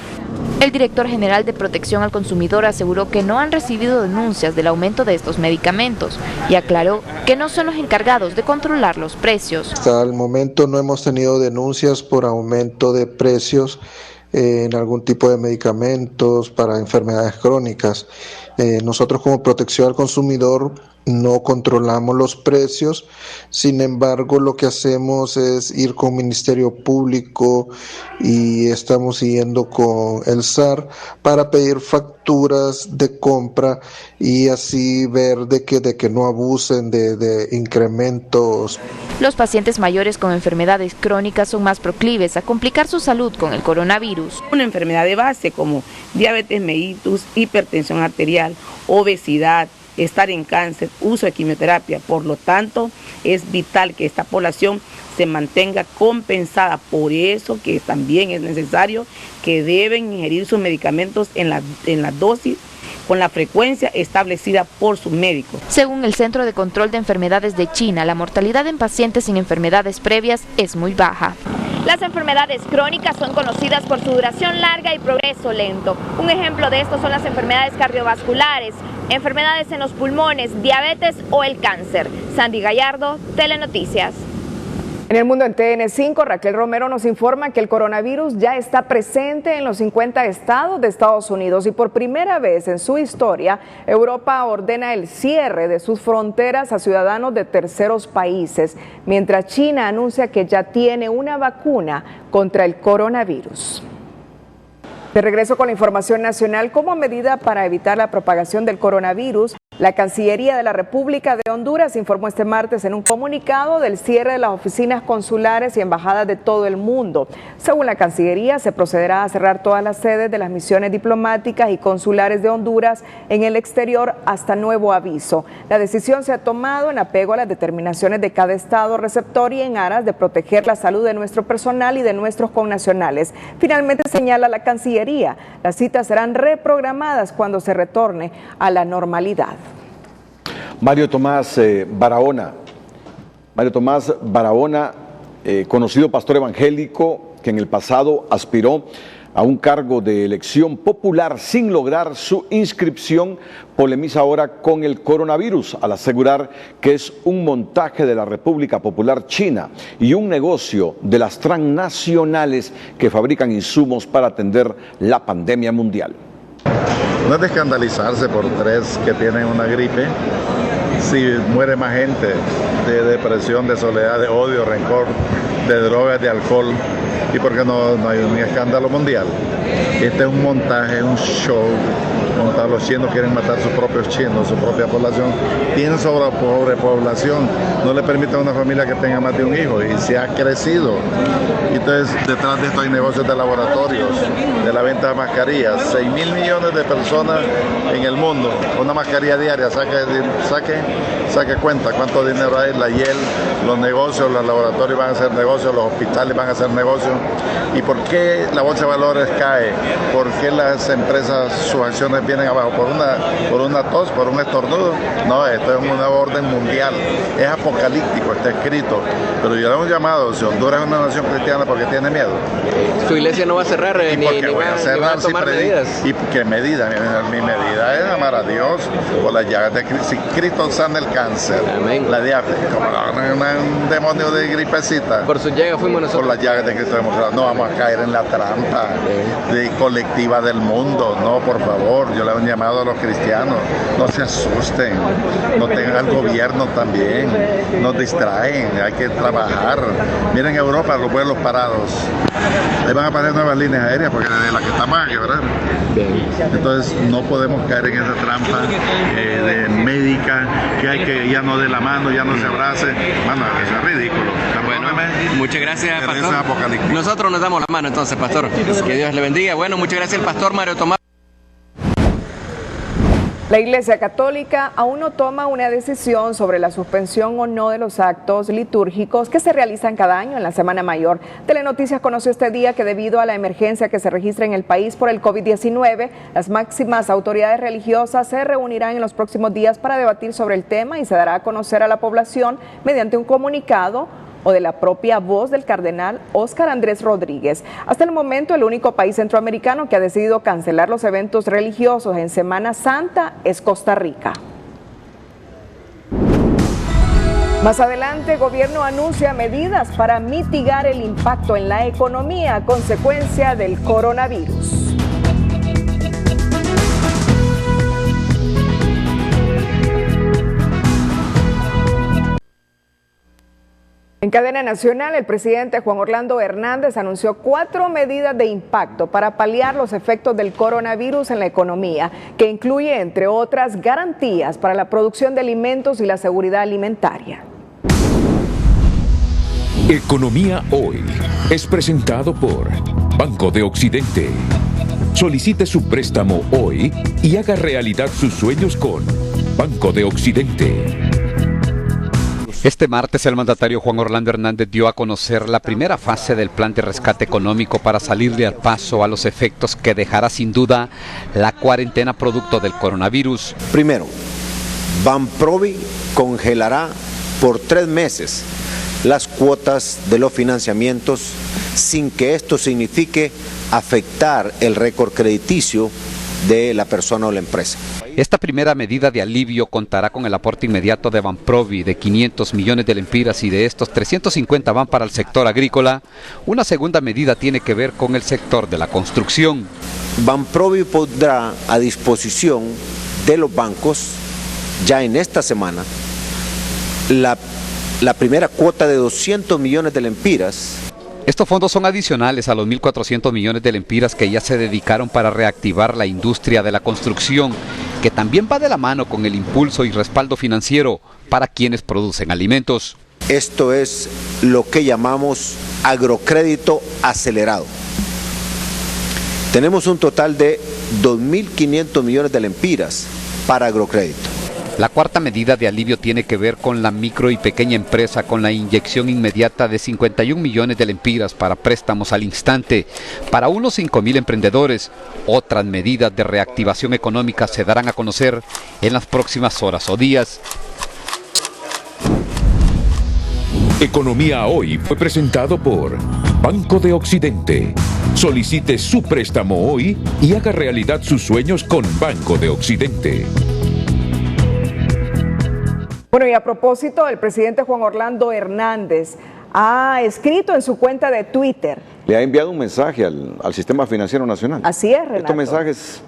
El director general de Protección al Consumidor aseguró que no han recibido denuncias del aumento de estos medicamentos y aclaró que no son los encargados de controlar los precios. Hasta el momento no hemos tenido denuncias por aumento de precios en algún tipo de medicamentos para enfermedades crónicas. Nosotros como Protección al Consumidor no controlamos los precios, sin embargo lo que hacemos es ir con Ministerio Público y estamos siguiendo con el SAR para pedir facturas de compra y así ver de que no abusen de incrementos. Los pacientes mayores con enfermedades crónicas son más proclives a complicar su salud con el coronavirus. Una enfermedad de base como diabetes mellitus, hipertensión arterial, obesidad, estar en cáncer, uso de quimioterapia. Por lo tanto, es vital que esta población se mantenga compensada. Por eso que también es necesario que deben ingerir sus medicamentos en la dosis con la frecuencia establecida por su médico. Según el Centro de Control de Enfermedades de China, la mortalidad en pacientes sin enfermedades previas es muy baja. Las enfermedades crónicas son conocidas por su duración larga y progreso lento. Un ejemplo de esto son las enfermedades cardiovasculares, enfermedades en los pulmones, diabetes o el cáncer. Sandy Gallardo, Telenoticias. En el mundo en TN5, Raquel Romero nos informa que el coronavirus ya está presente en los 50 estados de Estados Unidos y por primera vez en su historia, Europa ordena el cierre de sus fronteras a ciudadanos de terceros países, mientras China anuncia que ya tiene una vacuna contra el coronavirus. De regreso con la información nacional, como medida para evitar la propagación del coronavirus, la Cancillería de la República de Honduras informó este martes en un comunicado del cierre de las oficinas consulares y embajadas de todo el mundo. Según la Cancillería, se procederá a cerrar todas las sedes de las misiones diplomáticas y consulares de Honduras en el exterior hasta nuevo aviso. La decisión se ha tomado en apego a las determinaciones de cada estado receptor y en aras de proteger la salud de nuestro personal y de nuestros connacionales. Finalmente, señala la Cancillería, las citas serán reprogramadas cuando se retorne a la normalidad. Mario Tomás Barahona, conocido pastor evangélico que en el pasado aspiró a un cargo de elección popular sin lograr su inscripción, polemiza ahora con el coronavirus al asegurar que es un montaje de la República Popular China y un negocio de las transnacionales que fabrican insumos para atender la pandemia mundial. No es de escandalizarse por 3 que tienen una gripe, si muere más gente de depresión, de soledad, de odio, rencor, de drogas, de alcohol, y porque no hay un escándalo mundial. Este es un montaje, un show. Los chinos quieren matar sus propios chinos, su propia población. Tienen sobrepoblación, no le permiten a una familia que tenga más de un hijo y se ha crecido. Entonces, detrás de esto hay negocios de laboratorios, de la venta de mascarillas. 6.000 millones de personas en el mundo, una mascarilla diaria, saque cuenta cuánto dinero hay, la YEL, los negocios, los laboratorios van a hacer negocios, los hospitales van a hacer negocios. ¿Y por qué la bolsa de valores cae? ¿Por qué las empresas, sus acciones vienen abajo por una tos, por un estornudo. No, esto es una orden mundial, es apocalíptico, está escrito. Pero yo le hago un llamado, si Honduras es una nación cristiana, ¿por qué tiene miedo? Su iglesia no va a cerrar ni va a tomar medidas. ¿Y qué medida? Mi medida es amar a Dios por las llagas de Cristo. Si Cristo sana el cáncer, la diabetes, como un demonio de gripecita. Por su llaga fuimos nosotros. Por las llagas de Cristo no vamos a caer en la trampa colectiva del mundo. No, por favor, yo le hago un llamado a los cristianos. No se asusten, no tengan al gobierno también. Nos distraen, hay que trabajar. Miren Europa, los vuelos parados. Ahí van a aparecer nuevas líneas aéreas porque de las que estamos a quebrar. Entonces no podemos caer en esa trampa de médica que hay que ya no dé la mano, ya no se abrace. Mano, eso es ridículo. Bueno, muchas gracias, pastor. Nosotros nos damos la mano entonces, pastor. Que Dios le bendiga. Bueno, muchas gracias al pastor Mario Tomás. La Iglesia Católica aún no toma una decisión sobre la suspensión o no de los actos litúrgicos que se realizan cada año en la Semana Mayor. Telenoticias conoció este día que debido a la emergencia que se registra en el país por el COVID-19, las máximas autoridades religiosas se reunirán en los próximos días para debatir sobre el tema y se dará a conocer a la población mediante un comunicado o de la propia voz del cardenal Óscar Andrés Rodríguez. Hasta el momento, el único país centroamericano que ha decidido cancelar los eventos religiosos en Semana Santa es Costa Rica. Más adelante, el gobierno anuncia medidas para mitigar el impacto en la economía a consecuencia del coronavirus. En cadena nacional, el presidente Juan Orlando Hernández anunció 4 medidas de impacto para paliar los efectos del coronavirus en la economía, que incluye, entre otras, garantías para la producción de alimentos y la seguridad alimentaria. Economía Hoy es presentado por Banco de Occidente. Solicite su préstamo hoy y haga realidad sus sueños con Banco de Occidente. Este martes el mandatario Juan Orlando Hernández dio a conocer la primera fase del plan de rescate económico para salirle al paso a los efectos que dejará sin duda la cuarentena producto del coronavirus. Primero, Banprovi congelará por 3 meses las cuotas de los financiamientos sin que esto signifique afectar el récord crediticio de la persona o la empresa. Esta primera medida de alivio contará con el aporte inmediato de Banprovi de 500 millones de lempiras y de estos 350 van para el sector agrícola. Una segunda medida tiene que ver con el sector de la construcción. Banprovi pondrá a disposición de los bancos ya en esta semana la primera cuota de 200 millones de lempiras. Estos fondos son adicionales a los 1.400 millones de lempiras que ya se dedicaron para reactivar la industria de la construcción, que también va de la mano con el impulso y respaldo financiero para quienes producen alimentos. Esto es lo que llamamos agrocrédito acelerado. Tenemos un total de 2.500 millones de lempiras para agrocrédito. La cuarta medida de alivio tiene que ver con la micro y pequeña empresa, con la inyección inmediata de 51 millones de lempiras para préstamos al instante para unos 5.000 emprendedores. Otras medidas de reactivación económica se darán a conocer en las próximas horas o días. Economía Hoy fue presentado por Banco de Occidente. Solicite su préstamo hoy y haga realidad sus sueños con Banco de Occidente. Bueno, y a propósito, el presidente Juan Orlando Hernández ha escrito en su cuenta de Twitter. Le ha enviado un mensaje al Sistema Financiero Nacional. Así es, Renato. Estos mensajes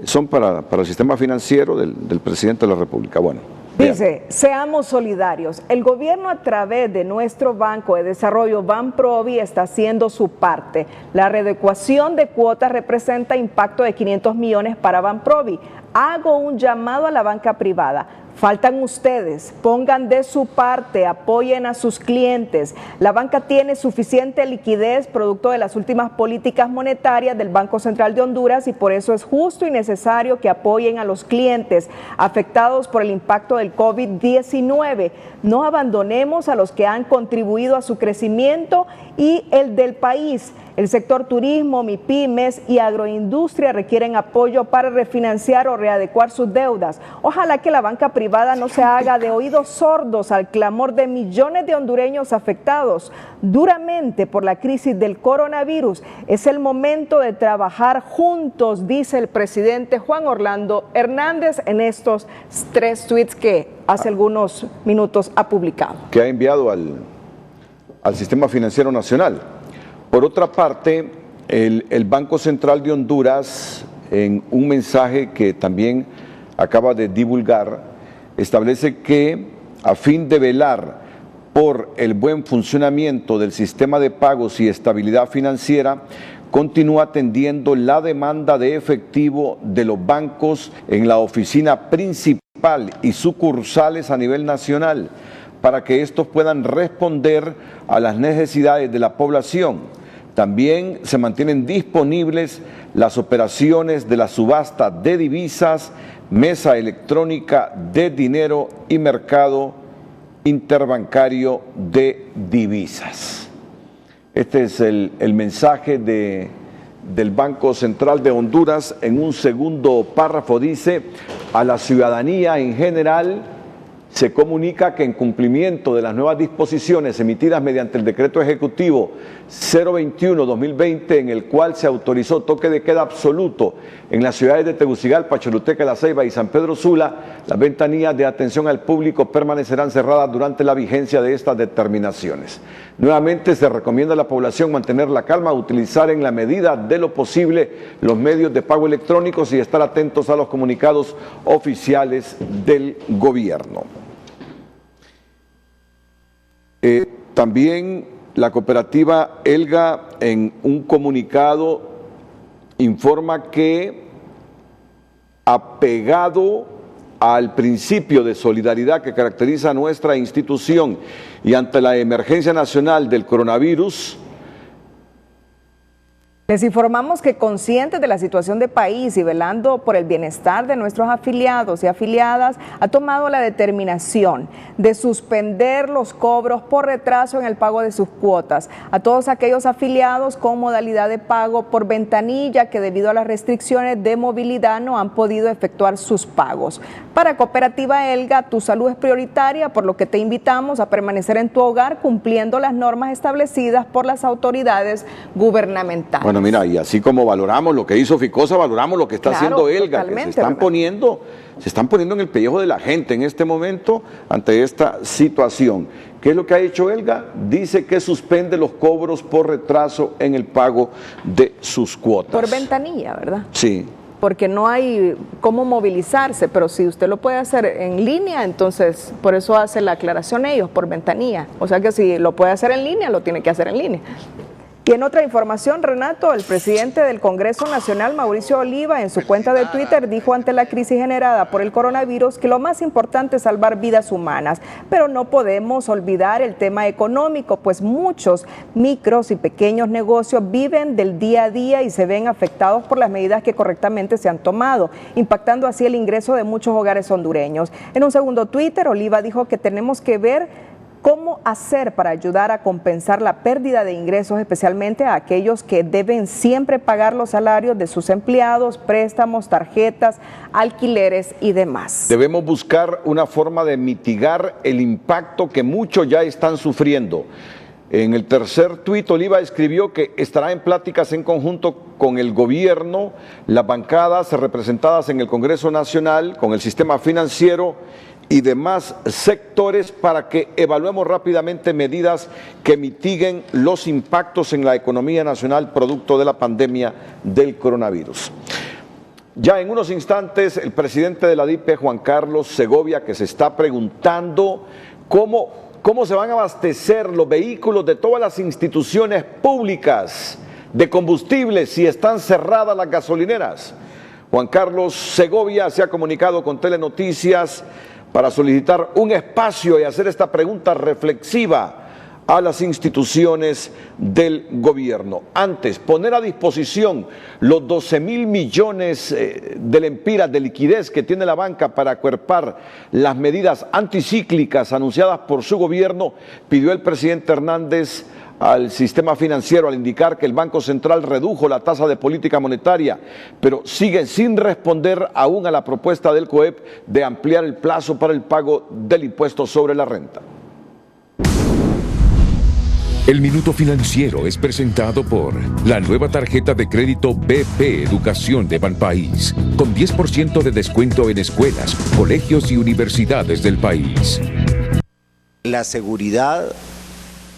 son para el sistema financiero del presidente de la República. Bueno. Dice, seamos solidarios. El gobierno a través de nuestro Banco de Desarrollo Banprovi está haciendo su parte. La readecuación de cuotas representa impacto de 500 millones para Banprovi. Hago un llamado a la banca privada. Faltan ustedes, pongan de su parte, apoyen a sus clientes. La banca tiene suficiente liquidez producto de las últimas políticas monetarias del Banco Central de Honduras y por eso es justo y necesario que apoyen a los clientes afectados por el impacto del COVID-19. No abandonemos a los que han contribuido a su crecimiento y el del país. El sector turismo, MIPYMES y agroindustria requieren apoyo para refinanciar o readecuar sus deudas. Ojalá que la banca privada no se haga de oídos sordos al clamor de millones de hondureños afectados duramente por la crisis del coronavirus. Es el momento de trabajar juntos, dice el presidente Juan Orlando Hernández en estos 3 tweets que hace algunos minutos ha publicado. Que ha enviado al Sistema Financiero Nacional. Por otra parte, el Banco Central de Honduras, en un mensaje que también acaba de divulgar, establece que a fin de velar por el buen funcionamiento del sistema de pagos y estabilidad financiera, continúa atendiendo la demanda de efectivo de los bancos en la oficina principal y sucursales a nivel nacional, para que estos puedan responder a las necesidades de la población. También se mantienen disponibles las operaciones de la subasta de divisas, mesa electrónica de dinero y mercado interbancario de divisas. Este es el mensaje del Banco Central de Honduras. En un segundo párrafo dice: a la ciudadanía en general se comunica que en cumplimiento de las nuevas disposiciones emitidas mediante el Decreto Ejecutivo 021-2020, en el cual se autorizó toque de queda absoluto en las ciudades de Tegucigalpa, Choluteca, La Ceiba y San Pedro Sula, las ventanillas de atención al público permanecerán cerradas durante la vigencia de estas determinaciones. Nuevamente se recomienda a la población mantener la calma, utilizar en la medida de lo posible los medios de pago electrónicos y estar atentos a los comunicados oficiales del gobierno. También la cooperativa Elga, en un comunicado, informa que, apegado al principio de solidaridad que caracteriza a nuestra institución y ante la emergencia nacional del coronavirus, les informamos que, conscientes de la situación de país y velando por el bienestar de nuestros afiliados y afiliadas, ha tomado la determinación de suspender los cobros por retraso en el pago de sus cuotas a todos aquellos afiliados con modalidad de pago por ventanilla que, debido a las restricciones de movilidad, no han podido efectuar sus pagos. Para Cooperativa Elga, tu salud es prioritaria, por lo que te invitamos a permanecer en tu hogar cumpliendo las normas establecidas por las autoridades gubernamentales. Bueno, mira, y así como valoramos lo que hizo Ficosa, valoramos lo que está haciendo Elga, que se están poniendo en el pellejo de la gente en este momento ante esta situación. ¿Qué es lo que ha hecho Elga? Dice que suspende los cobros por retraso en el pago de sus cuotas. Por ventanilla, ¿verdad? Sí. Porque no hay cómo movilizarse, pero si usted lo puede hacer en línea, entonces por eso hace la aclaración ellos, por ventanilla. O sea que si lo puede hacer en línea, lo tiene que hacer en línea. Y en otra información, Renato, el presidente del Congreso Nacional, Mauricio Oliva, en su cuenta de Twitter dijo ante la crisis generada por el coronavirus que lo más importante es salvar vidas humanas, pero no podemos olvidar el tema económico, pues muchos micros y pequeños negocios viven del día a día y se ven afectados por las medidas que correctamente se han tomado, impactando así el ingreso de muchos hogares hondureños. En un segundo Twitter, Oliva dijo que tenemos que ver cómo hacer para ayudar a compensar la pérdida de ingresos, especialmente a aquellos que deben siempre pagar los salarios de sus empleados, préstamos, tarjetas, alquileres y demás. Debemos buscar una forma de mitigar el impacto que muchos ya están sufriendo. En el tercer tuit, Oliva escribió que estará en pláticas en conjunto con el gobierno, las bancadas representadas en el Congreso Nacional, con el sistema financiero y demás sectores para que evaluemos rápidamente medidas que mitiguen los impactos en la economía nacional producto de la pandemia del coronavirus. Ya en unos instantes, el presidente de la DIPE, Juan Carlos Segovia, que se está preguntando cómo se van a abastecer los vehículos de todas las instituciones públicas de combustibles si están cerradas las gasolineras. Juan Carlos Segovia se ha comunicado con Telenoticias para solicitar un espacio y hacer esta pregunta reflexiva a las instituciones del gobierno. Antes, poner a disposición los 12.000 millones de lempiras de liquidez que tiene la banca para acuerpar las medidas anticíclicas anunciadas por su gobierno, pidió el presidente Hernández al sistema financiero al indicar que el Banco Central redujo la tasa de política monetaria, pero sigue sin responder aún a la propuesta del COEP de ampliar el plazo para el pago del impuesto sobre la renta. El Minuto Financiero es presentado por la nueva tarjeta de crédito BP Educación de Banpaís, con 10% de descuento en escuelas, colegios y universidades del país. La seguridad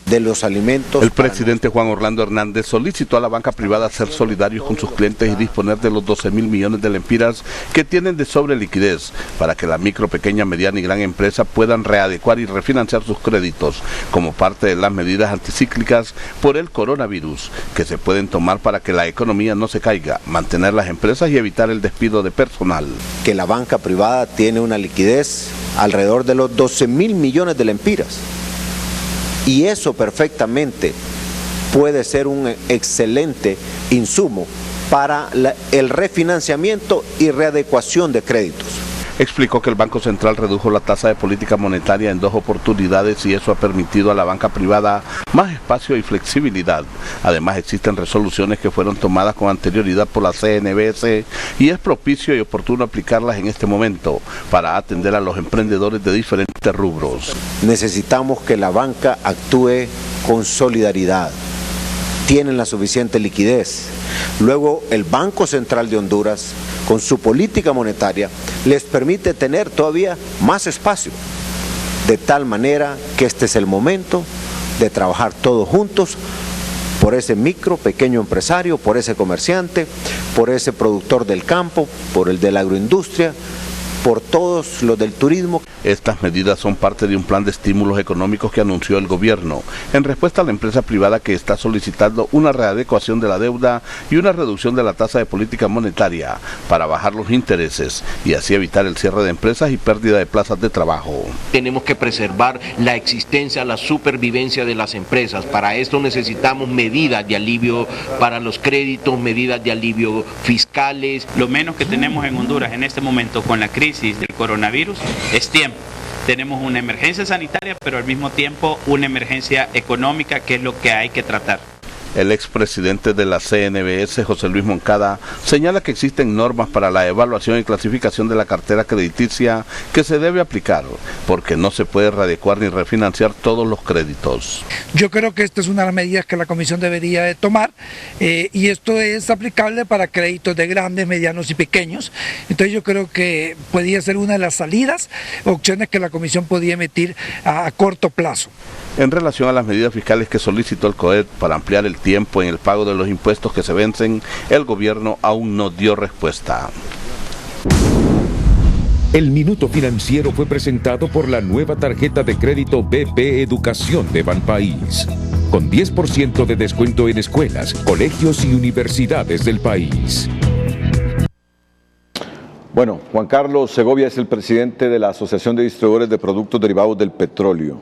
de los alimentos. El presidente Juan Orlando Hernández solicitó a la banca privada ser solidarios con sus clientes y disponer de los 12.000 millones de lempiras que tienen de sobre liquidez para que la micro, pequeña, mediana y gran empresa puedan readecuar y refinanciar sus créditos como parte de las medidas anticíclicas por el coronavirus que se pueden tomar para que la economía no se caiga, mantener las empresas y evitar el despido de personal. Que la banca privada tiene una liquidez alrededor de los 12.000 millones de lempiras. Y eso perfectamente puede ser un excelente insumo para el refinanciamiento y readecuación de créditos. Explicó que el Banco Central redujo la tasa de política monetaria en 2 oportunidades y eso ha permitido a la banca privada más espacio y flexibilidad. Además, existen resoluciones que fueron tomadas con anterioridad por la CNBC y es propicio y oportuno aplicarlas en este momento para atender a los emprendedores de diferentes rubros. Necesitamos que la banca actúe con solidaridad. Tienen la suficiente liquidez. Luego, el Banco Central de Honduras, con su política monetaria, les permite tener todavía más espacio, de tal manera que este es el momento de trabajar todos juntos por ese micro, pequeño empresario, por ese comerciante, por ese productor del campo, por el de la agroindustria, por todos los del turismo. Estas medidas son parte de un plan de estímulos económicos que anunció el gobierno, en respuesta a la empresa privada que está solicitando una readecuación de la deuda y una reducción de la tasa de política monetaria para bajar los intereses y así evitar el cierre de empresas y pérdida de plazas de trabajo. Tenemos que preservar la existencia, la supervivencia de las empresas. Para esto necesitamos medidas de alivio para los créditos, medidas de alivio fiscales. Lo menos que tenemos en Honduras en este momento con la crisis del coronavirus es tiempo. Tenemos una emergencia sanitaria, pero al mismo tiempo una emergencia económica, que es lo que hay que tratar. El expresidente de la CNBS, José Luis Moncada, señala que existen normas para la evaluación y clasificación de la cartera crediticia que se debe aplicar, porque no se puede readecuar ni refinanciar todos los créditos. Yo creo que esta es una de las medidas que la Comisión debería de tomar y esto es aplicable para créditos de grandes, medianos y pequeños. Entonces yo creo que podría ser una de las salidas, opciones que la Comisión podía emitir a corto plazo. En relación a las medidas fiscales que solicitó el COEP para ampliar el tiempo en el pago de los impuestos que se vencen, el gobierno aún no dio respuesta. El Minuto Financiero fue presentado por la nueva tarjeta de crédito BP Educación de Banpaís, con 10% de descuento en escuelas, colegios y universidades del país. Bueno, Juan Carlos Segovia es el presidente de la Asociación de Distribuidores de Productos Derivados del Petróleo.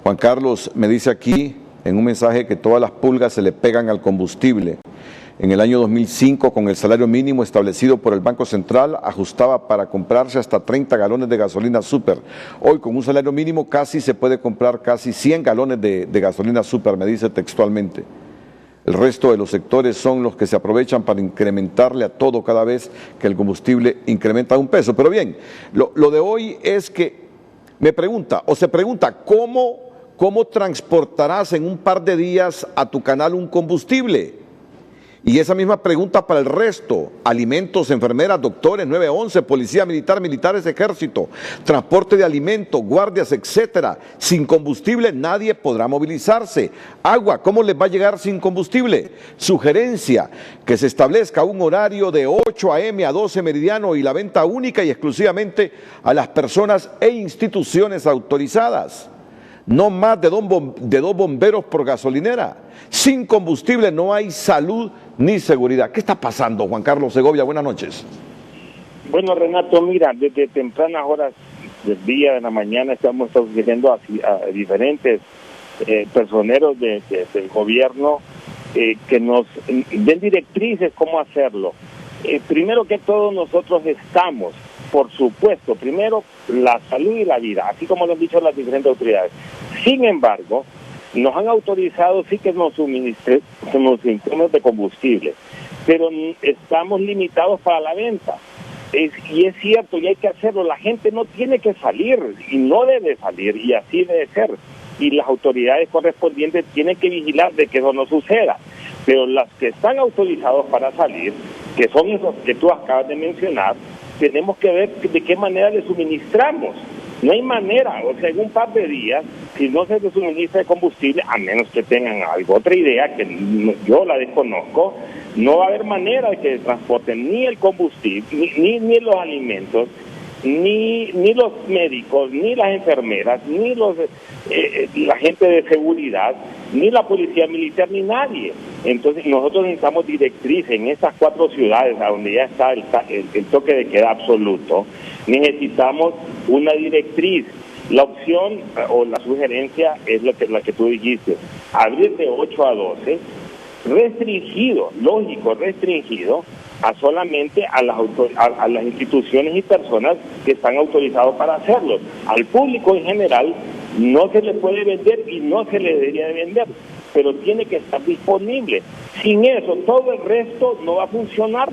Juan Carlos me dice aquí en un mensaje que todas las pulgas se le pegan al combustible. En el año 2005, con el salario mínimo establecido por el Banco Central, ajustaba para comprarse hasta 30 galones de gasolina súper. Hoy, con un salario mínimo, casi se puede comprar casi 100 galones de gasolina súper, me dice textualmente. El resto de los sectores son los que se aprovechan para incrementarle a todo cada vez que el combustible incrementa un peso. Pero bien, lo de hoy es que se pregunta, ¿cómo transportarás en un par de días a tu canal un combustible? Y esa misma pregunta para el resto: alimentos, enfermeras, doctores, 911, policía militar, militares, ejército, transporte de alimentos, guardias, etcétera. Sin combustible nadie podrá movilizarse. Agua, ¿cómo les va a llegar sin combustible? Sugerencia: que se establezca un horario de 8 a.m. a 12 meridiano y la venta única y exclusivamente a las personas e instituciones autorizadas. No más de dos bomberos por gasolinera. Sin combustible no hay salud ni seguridad. ¿Qué está pasando, Juan Carlos Segovia? Buenas noches. Bueno, Renato, mira, desde tempranas horas del día, de la mañana, estamos sugiriendo a diferentes personeros del gobierno que nos den directrices cómo hacerlo. Primero que todo, nosotros estamos, por supuesto, primero la salud y la vida, así como lo han dicho las diferentes autoridades. Sin embargo, nos han autorizado sí que nos suministremos de combustible, pero estamos limitados para la venta. Y es cierto, y hay que hacerlo. La gente no tiene que salir y no debe salir, y así debe ser. Y las autoridades correspondientes tienen que vigilar de que eso no suceda. Pero las que están autorizados para salir, que son esos que tú acabas de mencionar, tenemos que ver de qué manera les suministramos. No hay manera, o sea, en un par de días, si no se les suministra de combustible, a menos que tengan otra idea que yo la desconozco, no va a haber manera de que transporten ni el combustible, ni los alimentos, ni los médicos, ni las enfermeras, ni la gente de seguridad, ni la policía militar, ni nadie. Entonces nosotros necesitamos directrices en estas 4 ciudades a donde ya está el toque de queda absoluto. Necesitamos una directriz. La opción o la sugerencia es la que tú dijiste, abrir de 8 a 12, restringido a solamente a las instituciones y personas que están autorizados para hacerlo. Al público en general no se le puede vender y no se le debería de vender, pero tiene que estar disponible. Sin eso, todo el resto no va a funcionar.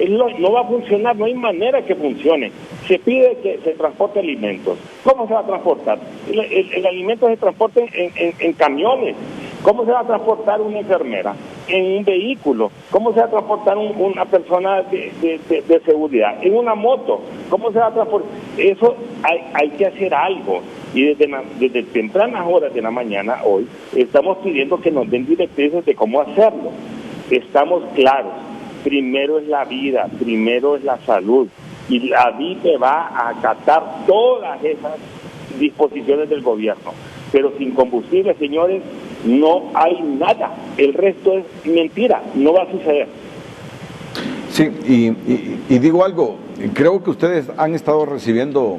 No va a funcionar, no hay manera que funcione. Se pide que se transporte alimentos. ¿Cómo se va a transportar? El alimento se transporta en camiones. ¿Cómo se va a transportar una enfermera? En un vehículo. ¿Cómo se va a transportar una persona de seguridad? En una moto. ¿Cómo se va a transportar? Eso hay que hacer algo. Y desde tempranas horas de la mañana hoy estamos pidiendo que nos den directrices de cómo hacerlo. Estamos claros. Primero es la vida, primero es la salud. Y la VIPE va a acatar todas esas disposiciones del gobierno. Pero sin combustible, señores, no hay nada. El resto es mentira, no va a suceder. Sí, y digo algo, creo que ustedes han estado recibiendo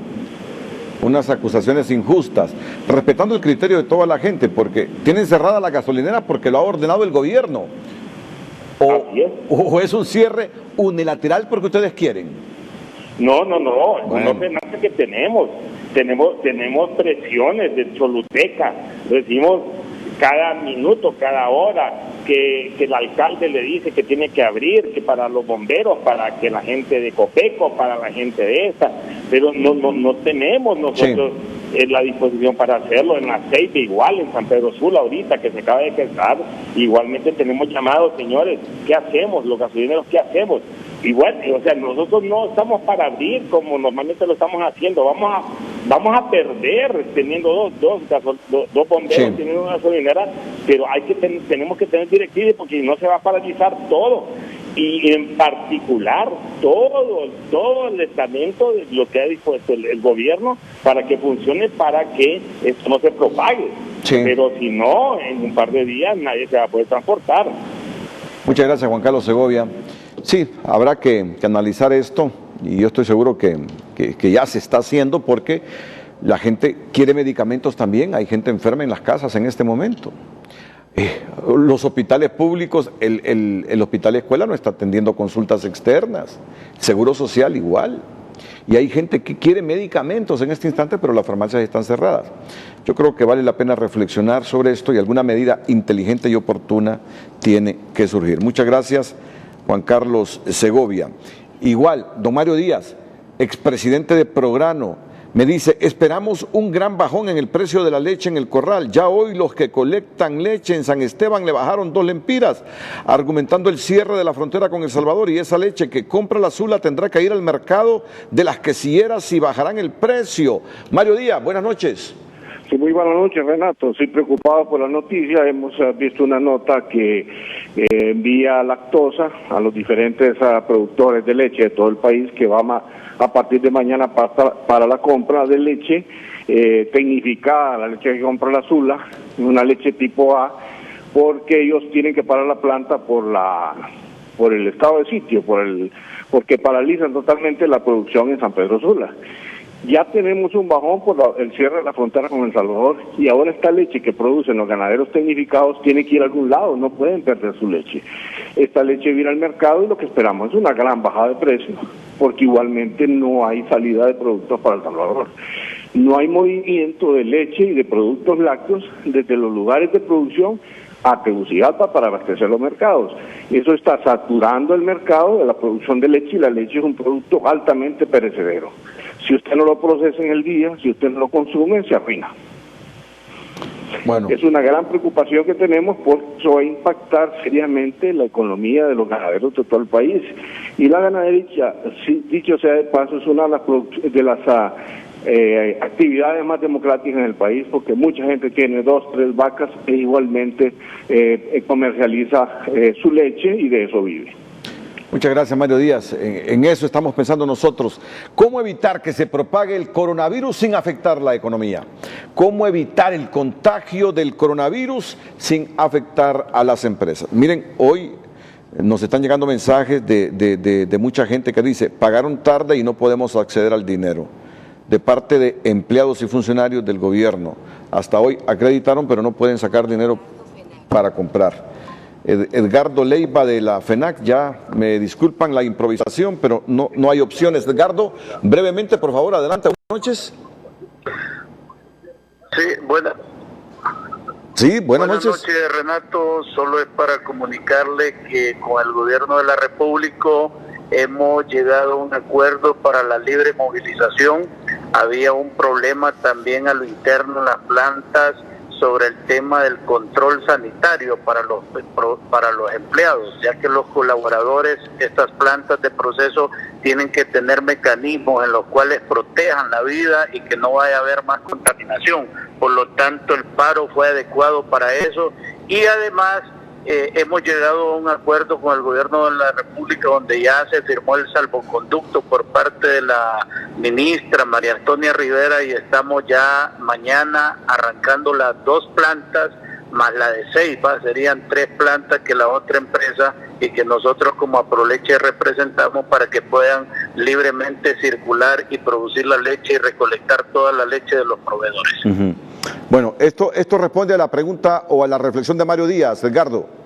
unas acusaciones injustas, respetando el criterio de toda la gente, porque tienen cerrada la gasolinera porque lo ha ordenado el gobierno. ¿O es un cierre unilateral porque ustedes quieren? No, bueno. No es nada que tenemos presiones de Choluteca, decimos cada minuto, cada hora, que el alcalde le dice que tiene que abrir, que para los bomberos, para que la gente de Copeco, para la gente de esta, pero no tenemos nosotros la disposición para hacerlo. En Aceite igual, en San Pedro Sula ahorita que se acaba de quedar, igualmente tenemos llamados, señores, ¿qué hacemos? Los gasolineros, ¿qué hacemos? Igual, o sea, nosotros no estamos para abrir como normalmente lo estamos haciendo, vamos a perder teniendo dos bomberos, teniendo una gasolinera, pero tenemos que tener directrices porque si no se va a paralizar todo. Y en particular todo el estamento de lo que ha dispuesto el gobierno para que funcione, para que esto no se propague. Pero si no, en un par de días nadie se va a poder transportar. Muchas gracias, Juan Carlos Segovia. Sí, habrá que analizar esto y yo estoy seguro que ya se está haciendo porque la gente quiere medicamentos también, hay gente enferma en las casas en este momento. Los hospitales públicos, el hospital escuela no está atendiendo consultas externas, el Seguro Social igual, y hay gente que quiere medicamentos en este instante, pero las farmacias están cerradas. Yo creo que vale la pena reflexionar sobre esto y alguna medida inteligente y oportuna tiene que surgir. Muchas gracias, Juan Carlos Segovia. Igual, don Mario Díaz, expresidente de Prograno, me dice, esperamos un gran bajón en el precio de la leche en el corral. Ya hoy los que colectan leche en San Esteban le bajaron 2 lempiras, argumentando el cierre de la frontera con El Salvador, y esa leche que compra la Sula tendrá que ir al mercado de las quesilleras y bajarán el precio. Mario Díaz, buenas noches. Sí, muy buenas noches, Renato. Estoy preocupado por la noticia. Hemos visto una nota que envía Lactosa a los diferentes productores de leche de todo el país que va a partir de mañana para la compra de leche tecnificada, la leche que compra la Sula, una leche tipo A, porque ellos tienen que parar la planta por el estado de sitio, porque paralizan totalmente la producción en San Pedro Sula. Ya tenemos un bajón por el cierre de la frontera con El Salvador y ahora esta leche que producen los ganaderos tecnificados tiene que ir a algún lado, no pueden perder su leche. Esta leche viene al mercado y lo que esperamos es una gran bajada de precio, porque igualmente no hay salida de productos para El Salvador. No hay movimiento de leche y de productos lácteos desde los lugares de producción a Tegucigalpa para abastecer los mercados. Eso está saturando el mercado de la producción de leche, y la leche es un producto altamente perecedero. Si usted no lo procesa en el día, si usted no lo consume, se arruina. Bueno. Es una gran preocupación que tenemos, porque eso va a impactar seriamente la economía de los ganaderos de todo el país. Y la ganadería, dicho sea de paso, es una de las actividades más democráticas en el país, porque mucha gente tiene 2, 3 vacas e igualmente comercializa su leche y de eso vive. Muchas gracias, Mario Díaz. En eso estamos pensando nosotros. ¿Cómo evitar que se propague el coronavirus sin afectar la economía? ¿Cómo evitar el contagio del coronavirus sin afectar a las empresas? Miren, hoy nos están llegando mensajes de mucha gente que dice, pagaron tarde y no podemos acceder al dinero, de parte de empleados y funcionarios del gobierno. Hasta hoy acreditaron, pero no pueden sacar dinero para comprar. Edgardo Leiva de la FENAC, ya me disculpan la improvisación, pero no hay opciones. Edgardo, brevemente, por favor, adelante. Buenas noches. Sí, buenas noches. Buenas noches, Renato. Solo es para comunicarle que con el gobierno de la República hemos llegado a un acuerdo para la libre movilización. Había un problema también a lo interno en las plantas sobre el tema del control sanitario para los empleados, ya que los colaboradores, estas plantas de proceso, tienen que tener mecanismos en los cuales protejan la vida y que no vaya a haber más contaminación. Por lo tanto, el paro fue adecuado para eso, y además hemos llegado a un acuerdo con el gobierno de la República, donde ya se firmó el salvoconducto por parte de la ministra María Antonia Rivera, y estamos ya mañana arrancando las 2 plantas más la de Ceiba. Serían 3 plantas que la otra empresa y que nosotros como Aproleche representamos, para que puedan libremente circular y producir la leche y recolectar toda la leche de los proveedores. Uh-huh. Bueno, esto responde a la pregunta o a la reflexión de Mario Díaz, Edgardo.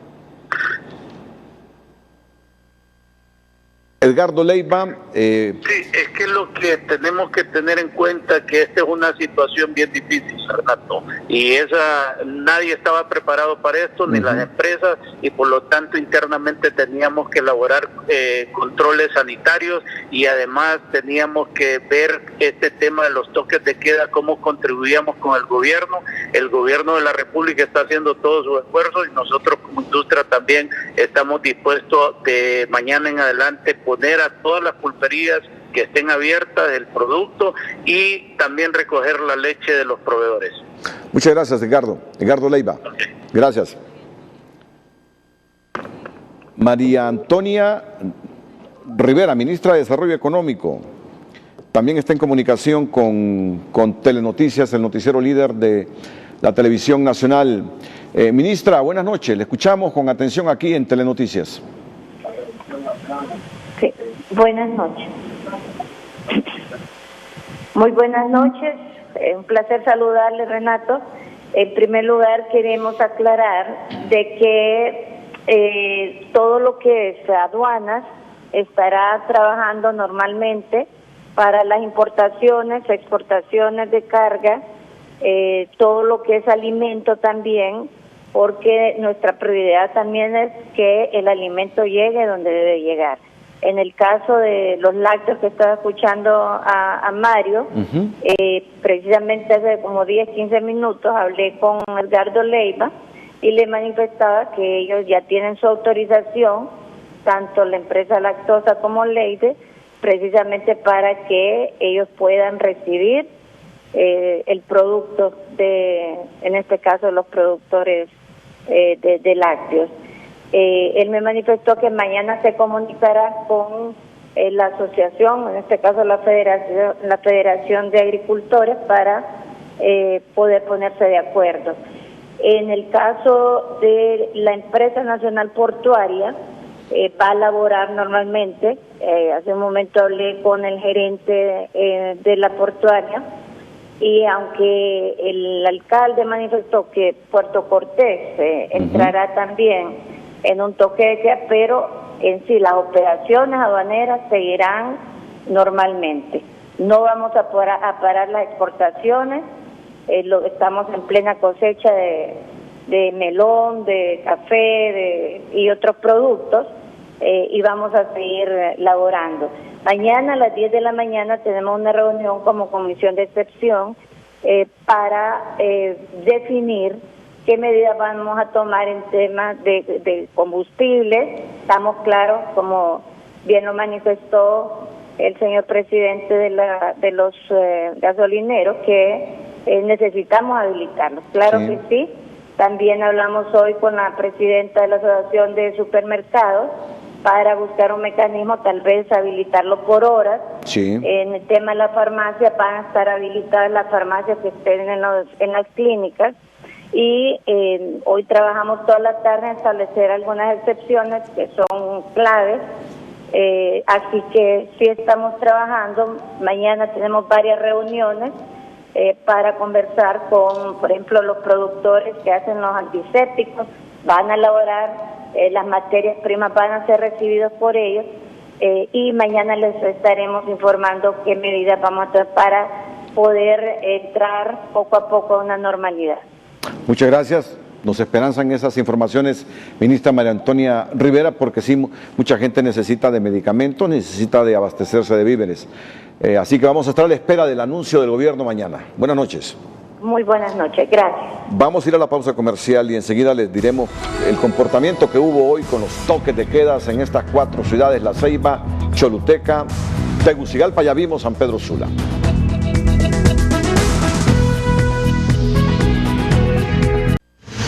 Edgardo Leiva. Sí, es que lo que tenemos que tener en cuenta que esta es una situación bien difícil, Renato, y nadie estaba preparado para esto, ni las empresas, y por lo tanto internamente teníamos que elaborar controles sanitarios, y además teníamos que ver este tema de los toques de queda, cómo contribuíamos con el gobierno. El gobierno de la República está haciendo todos sus esfuerzos, y nosotros como industria también estamos dispuestos de mañana en adelante poner a todas las pulperías que estén abiertas el producto, y también recoger la leche de los proveedores. Muchas gracias, Edgardo. Edgardo Leiva. Okay. Gracias. María Antonia Rivera, ministra de Desarrollo Económico, también está en comunicación con Telenoticias, el noticiero líder de la televisión nacional. Ministra, buenas noches. Le escuchamos con atención aquí en Telenoticias. Sí, buenas noches. Muy buenas noches, un placer saludarle, Renato. En primer lugar, queremos aclarar de que todo lo que es aduanas estará trabajando normalmente para las importaciones, exportaciones de carga, todo lo que es alimento también, porque nuestra prioridad también es que el alimento llegue donde debe llegar. En el caso de los lácteos que estaba escuchando a Mario, precisamente hace como 10, 15 minutos hablé con Edgardo Leiva y le manifestaba que ellos ya tienen su autorización, tanto la empresa Lactosa como Leite, precisamente para que ellos puedan recibir el producto en este caso, los productores de lácteos. Él me manifestó que mañana se comunicará con la asociación, en este caso la Federación de Agricultores, para poder ponerse de acuerdo. En el caso de la empresa nacional portuaria, va a laborar normalmente. Hace un momento hablé con el gerente de la portuaria, y aunque el alcalde manifestó que Puerto Cortés entrará también en un toque de queda, pero en sí las operaciones aduaneras seguirán normalmente. No vamos a parar las exportaciones, estamos en plena cosecha de melón, de café y otros productos, y vamos a seguir laborando. Mañana a las 10 de la mañana tenemos una reunión como comisión de excepción para definir qué medidas vamos a tomar en temas de combustibles. Estamos claros, como bien lo manifestó el señor presidente de los gasolineros, que necesitamos habilitarlos. Claro que sí. También hablamos hoy con la presidenta de la Asociación de Supermercados para buscar un mecanismo, tal vez habilitarlo por horas. Sí. En el tema de la farmacia, van a estar habilitadas las farmacias que estén en las clínicas. Y hoy trabajamos toda la tarde en establecer algunas excepciones que son claves. Así que sí estamos trabajando. Mañana tenemos varias reuniones para conversar con, por ejemplo, los productores que hacen los antisépticos. Van a elaborar las materias primas, van a ser recibidos por ellos, y mañana les estaremos informando qué medidas vamos a tomar para poder entrar poco a poco a una normalidad. Muchas gracias. Nos esperanzan esas informaciones, ministra María Antonia Rivera, porque sí, mucha gente necesita de medicamentos, necesita de abastecerse de víveres. Así que vamos a estar a la espera del anuncio del gobierno mañana. Buenas noches. Muy buenas noches, gracias. Vamos a ir a la pausa comercial y enseguida les diremos el comportamiento que hubo hoy con los toques de quedas en estas 4 ciudades: La Ceiba, Choluteca, Tegucigalpa, ya vimos San Pedro Sula.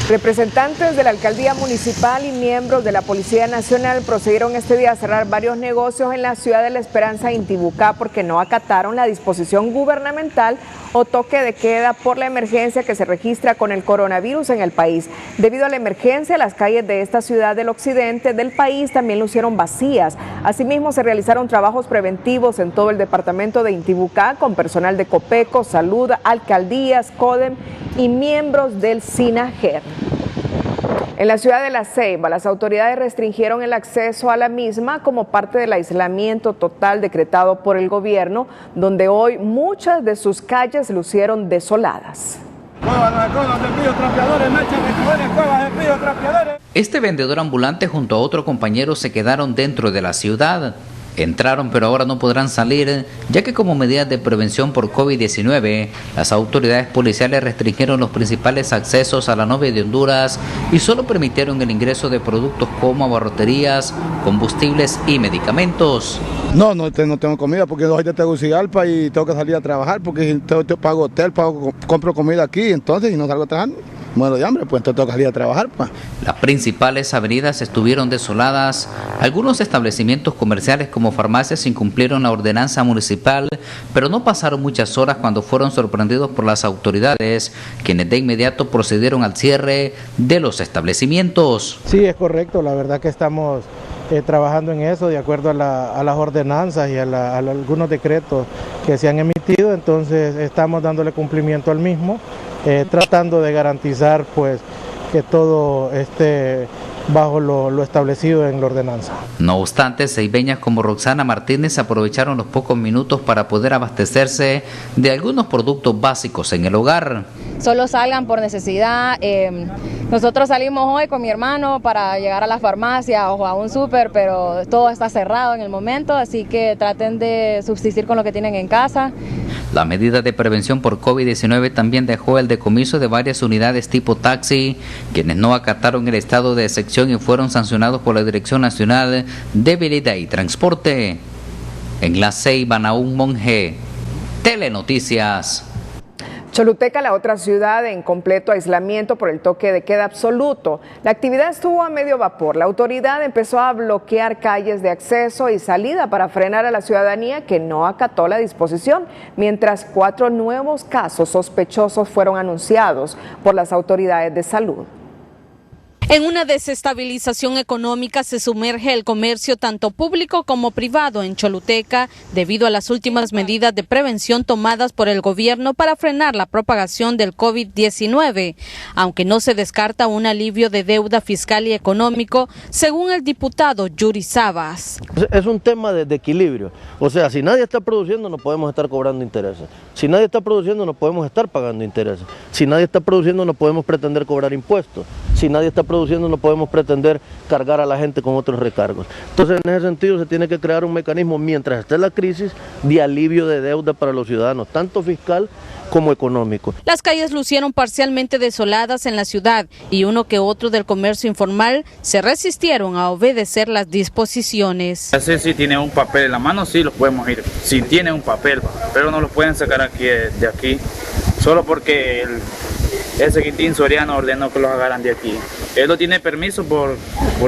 Representantes de la Alcaldía Municipal y miembros de la Policía Nacional procedieron este día a cerrar varios negocios en la ciudad de La Esperanza, Intibucá, porque no acataron la disposición gubernamental o toque de queda por la emergencia que se registra con el coronavirus en el país. Debido a la emergencia, las calles de esta ciudad del occidente del país también lucieron vacías. Asimismo, se realizaron trabajos preventivos en todo el departamento de Intibucá con personal de Copeco, Salud, alcaldías, CODEM y miembros del SINAGER. En la ciudad de La Ceiba, las autoridades restringieron el acceso a la misma como parte del aislamiento total decretado por el gobierno, donde hoy muchas de sus calles lucieron desoladas. Este vendedor ambulante junto a otro compañero se quedaron dentro de la ciudad. Entraron, pero ahora no podrán salir, ya que como medida de prevención por COVID-19, las autoridades policiales restringieron los principales accesos a la novia de Honduras y solo permitieron el ingreso de productos como abarroterías, combustibles y medicamentos. No tengo comida porque soy de Tegucigalpa y tengo que salir a trabajar porque pago hotel, compro comida aquí, entonces y no salgo a trabajar. Muero de hambre, pues entonces tengo que salir a trabajar. Pues. Las principales avenidas estuvieron desoladas. Algunos establecimientos comerciales como farmacias incumplieron la ordenanza municipal, pero no pasaron muchas horas cuando fueron sorprendidos por las autoridades, quienes de inmediato procedieron al cierre de los establecimientos. Sí, es correcto, la verdad que estamos trabajando en eso de acuerdo a las ordenanzas y a algunos decretos que se han emitido, entonces estamos dándole cumplimiento al mismo. Tratando de garantizar pues que todo esté bajo lo establecido en la ordenanza. No obstante, ceibeñas como Roxana Martínez aprovecharon los pocos minutos para poder abastecerse de algunos productos básicos en el hogar. Solo salgan por necesidad. Nosotros salimos hoy con mi hermano para llegar a la farmacia o a un súper, pero todo está cerrado en el momento, así que traten de subsistir con lo que tienen en casa. La medida de prevención por COVID-19 también dejó el decomiso de varias unidades tipo taxi, quienes no acataron el estado de excepción y fueron sancionados por la Dirección Nacional de Vialidad y Transporte. En La Ceiba, Naúm Monge, Telenoticias. Choluteca, la otra ciudad en completo aislamiento por el toque de queda absoluto. La actividad estuvo a medio vapor. La autoridad empezó a bloquear calles de acceso y salida para frenar a la ciudadanía que no acató la disposición, mientras 4 nuevos casos sospechosos fueron anunciados por las autoridades de salud. En una desestabilización económica se sumerge el comercio tanto público como privado en Choluteca debido a las últimas medidas de prevención tomadas por el gobierno para frenar la propagación del COVID-19, aunque no se descarta un alivio de deuda fiscal y económico, según el diputado Yuri Sabas. Es un tema de equilibrio, o sea, si nadie está produciendo no podemos estar cobrando intereses, si nadie está produciendo no podemos estar pagando intereses, si nadie está produciendo no podemos pretender cobrar impuestos, si nadie está produciendo no podemos pretender cargar a la gente con otros recargos. Entonces, en ese sentido, se tiene que crear un mecanismo, mientras esté la crisis, de alivio de deuda para los ciudadanos, tanto fiscal como económico. Las calles lucieron parcialmente desoladas en la ciudad y uno que otro del comercio informal se resistieron a obedecer las disposiciones. Si tiene un papel en la mano, sí los podemos ir. Si tiene un papel, pero no los pueden sacar aquí de aquí, solo porque ese Quintín Soriano ordenó que los agarran de aquí. Él no tiene permiso, ¿por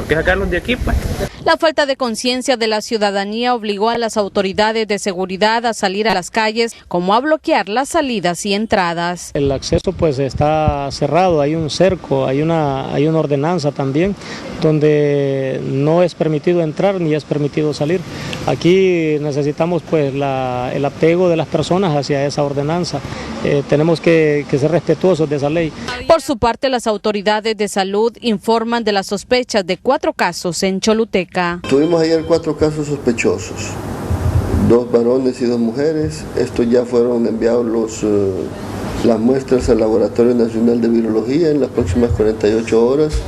qué sacarlos de aquí, pues? La falta de conciencia de la ciudadanía obligó a las autoridades de seguridad a salir a las calles, como a bloquear las salidas y entradas. El acceso pues está cerrado, hay un cerco, hay una ordenanza también, donde no es permitido entrar ni es permitido salir. Aquí necesitamos pues el apego de las personas hacia esa ordenanza. Tenemos que ser respetuosos de esa ley. Por su parte, las autoridades de salud informan de las sospechas de 4 casos en Choluteca. Tuvimos ayer 4 casos sospechosos, 2 varones y 2 mujeres. Estos ya fueron enviados las muestras al Laboratorio Nacional de Virología. En las próximas 48 horas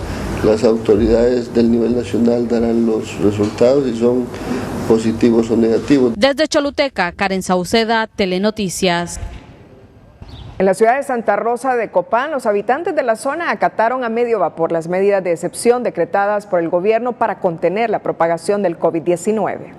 las autoridades del nivel nacional darán los resultados si son positivos o negativos. Desde Choluteca, Karen Sauceda, Telenoticias. En la ciudad de Santa Rosa de Copán, los habitantes de la zona acataron a medio vapor las medidas de excepción decretadas por el gobierno para contener la propagación del COVID-19.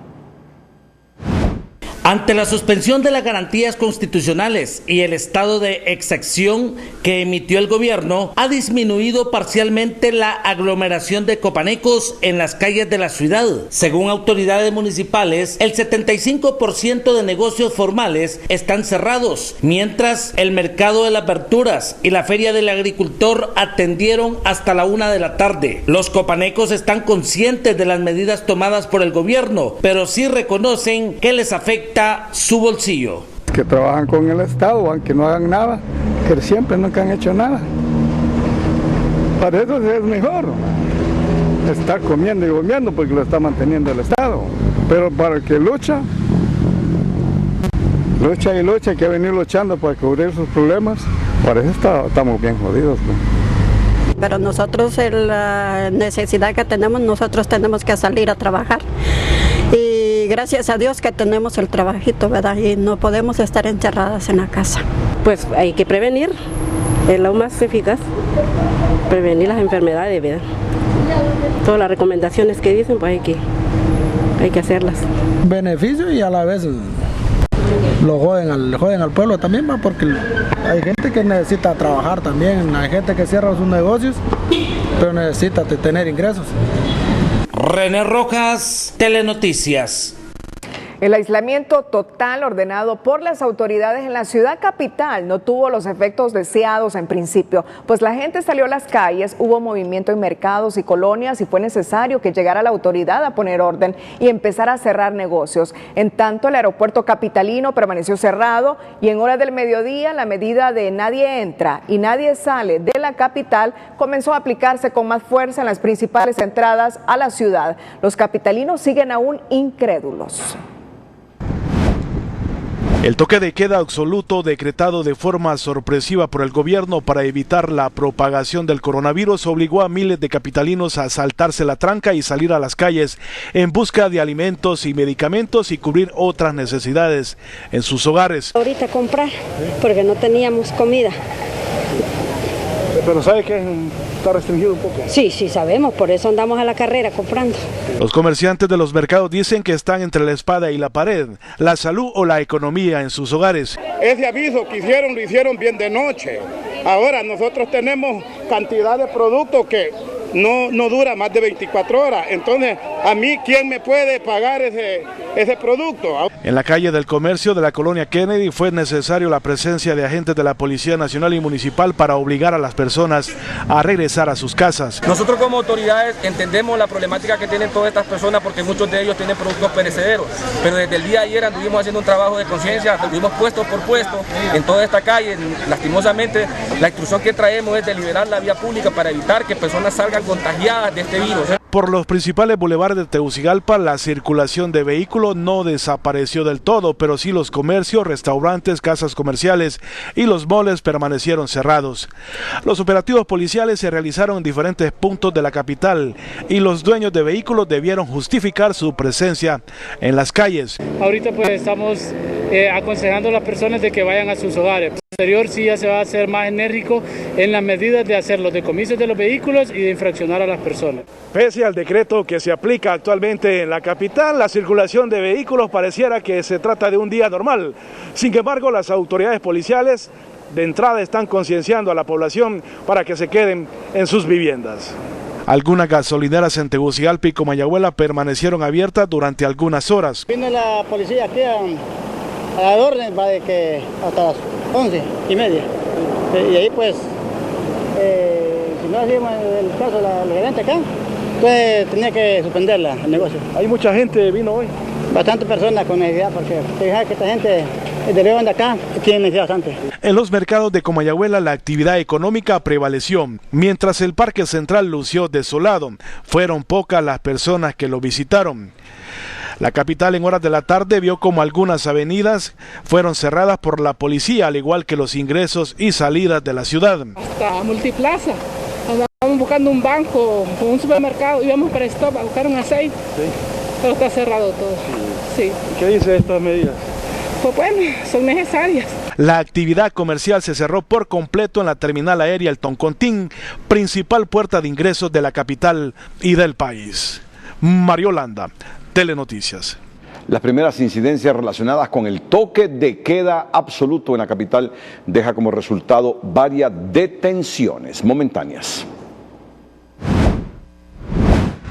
Ante la suspensión de las garantías constitucionales y el estado de excepción que emitió el gobierno, ha disminuido parcialmente la aglomeración de copanecos en las calles de la ciudad. Según autoridades municipales, el 75% de negocios formales están cerrados, mientras el mercado de las verduras y la feria del agricultor atendieron hasta la 1 de la tarde. Los copanecos están conscientes de las medidas tomadas por el gobierno, pero sí reconocen que les afecta su bolsillo. Que trabajan con el Estado, aunque no hagan nada, que siempre nunca han hecho nada. Para eso es mejor estar comiendo y comiendo porque lo está manteniendo el Estado. Pero para el que lucha y lucha, hay que venir luchando para cubrir sus problemas, para eso estamos bien jodidos, ¿no? Pero nosotros, la necesidad que tenemos, nosotros tenemos que salir a trabajar. Y gracias a Dios que tenemos el trabajito, ¿verdad? Y no podemos estar encerradas en la casa. Pues hay que prevenir, es lo más eficaz, prevenir las enfermedades, ¿verdad? Todas las recomendaciones que dicen, pues hay que hacerlas. Beneficio y a la vez lo joden al pueblo también, ¿va? Porque hay gente que necesita trabajar también, hay gente que cierra sus negocios, pero necesita tener ingresos. René Rojas, Telenoticias. El aislamiento total ordenado por las autoridades en la ciudad capital no tuvo los efectos deseados en principio, pues la gente salió a las calles, hubo movimiento en mercados y colonias y fue necesario que llegara la autoridad a poner orden y empezar a cerrar negocios. En tanto, el aeropuerto capitalino permaneció cerrado y en horas del mediodía la medida de nadie entra y nadie sale de la capital comenzó a aplicarse con más fuerza en las principales entradas a la ciudad. Los capitalinos siguen aún incrédulos. El toque de queda absoluto decretado de forma sorpresiva por el gobierno para evitar la propagación del coronavirus obligó a miles de capitalinos a saltarse la tranca y salir a las calles en busca de alimentos y medicamentos y cubrir otras necesidades en sus hogares. Ahorita comprar, porque no teníamos comida. Pero ¿sabe que está restringido un poco? Sí, sabemos, por eso andamos a la carrera comprando. Los comerciantes de los mercados dicen que están entre la espada y la pared, la salud o la economía en sus hogares. Ese aviso que hicieron, lo hicieron bien de noche. Ahora nosotros tenemos cantidad de productos que no dura más de 24 horas. Entonces A mí, ¿quién me puede pagar ese producto? En la calle del Comercio de la colonia Kennedy fue necesario la presencia de agentes de la Policía Nacional y Municipal para obligar a las personas a regresar a sus casas. Nosotros como autoridades entendemos la problemática que tienen todas estas personas porque muchos de ellos tienen productos perecederos, pero desde el día de ayer anduvimos haciendo un trabajo de conciencia, estuvimos puesto por puesto en toda esta calle. Lastimosamente, la instrucción que traemos es de liberar la vía pública para evitar que personas salgan contagiadas de este virus. Por los principales bulevares de Tegucigalpa, la circulación de vehículos no desapareció del todo, pero sí los comercios, restaurantes, casas comerciales y los moles permanecieron cerrados. Los operativos policiales se realizaron en diferentes puntos de la capital y los dueños de vehículos debieron justificar su presencia en las calles. Ahorita pues estamos aconsejando a las personas de que vayan a sus hogares. Posterior sí ya se va a hacer más enérgico en las medidas de hacer los decomisos de los vehículos y de infraccionar a las personas. Pese al decreto que se aplica actualmente en la capital, la circulación de vehículos pareciera que se trata de un día normal. Sin embargo, las autoridades policiales de entrada están concienciando a la población para que se queden en sus viviendas. Algunas gasolineras en Tegucigalpa y Comayagüela permanecieron abiertas durante algunas horas. Vino la policía aquí a dar orden de que hasta las 11:30. Y ahí pues, si no hacíamos el caso la gerente acá, pues tenía que suspenderla el negocio. ¿Hay mucha gente vino hoy? Bastantes personas con necesidad, porque fíjate que esta gente de León de acá tiene necesidad bastante. En los mercados de Comayagüela la actividad económica prevaleció, mientras el Parque Central lució desolado. Fueron pocas las personas que lo visitaron. La capital en horas de la tarde vio como algunas avenidas fueron cerradas por la policía, al igual que los ingresos y salidas de la ciudad. Hasta Multiplaza, estábamos buscando un banco, un supermercado, íbamos para Stop a buscar un aceite, sí. Pero está cerrado todo. Sí. ¿Qué dice estas medidas? Pues bueno, son necesarias. La actividad comercial se cerró por completo en la terminal aérea El Toncontín, principal puerta de ingresos de la capital y del país. Mario Landa, Telenoticias. Las primeras incidencias relacionadas con el toque de queda absoluto en la capital deja como resultado varias detenciones momentáneas.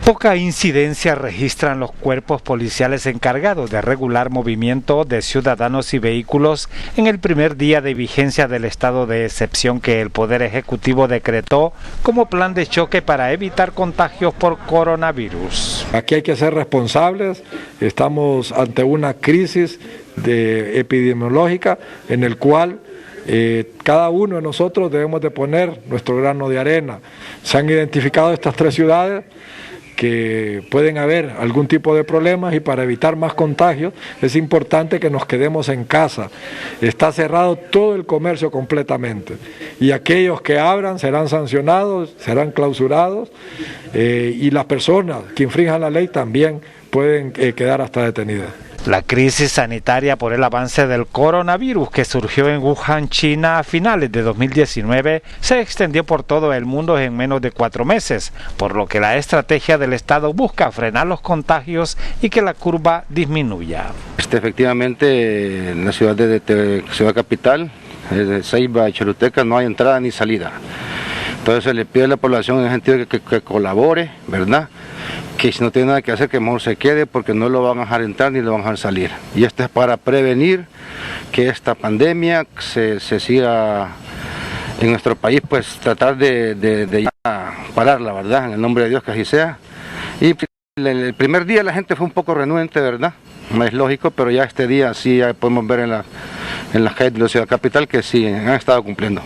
Poca incidencia registran los cuerpos policiales encargados de regular movimiento de ciudadanos y vehículos en el primer día de vigencia del estado de excepción que el Poder Ejecutivo decretó como plan de choque para evitar contagios por coronavirus. Aquí hay que ser responsables, estamos ante una crisis epidemiológica en el cual cada uno de nosotros debemos de poner nuestro grano de arena. Se han identificado estas 3 ciudades que pueden haber algún tipo de problemas y para evitar más contagios es importante que nos quedemos en casa. Está cerrado todo el comercio completamente y aquellos que abran serán sancionados, serán clausurados y las personas que infrinjan la ley también pueden quedar hasta detenidas. La crisis sanitaria por el avance del coronavirus que surgió en Wuhan, China, a finales de 2019, se extendió por todo el mundo en menos de 4 meses, por lo que la estrategia del Estado busca frenar los contagios y que la curva disminuya. Efectivamente, en la ciudad ciudad capital, de Ceiba y Choluteca, no hay entrada ni salida. Entonces se le pide a la población en el sentido que colabore, ¿verdad? Que si no tiene nada que hacer, que mejor se quede porque no lo van a dejar entrar ni lo van a dejar salir. Y esto es para prevenir que esta pandemia se siga en nuestro país, pues tratar de pararla, ¿verdad? En el nombre de Dios que así sea. Y el primer día la gente fue un poco renuente, ¿verdad? No es lógico, pero ya este día sí ya podemos ver en las calles de la ciudad capital que sí han estado cumpliendo.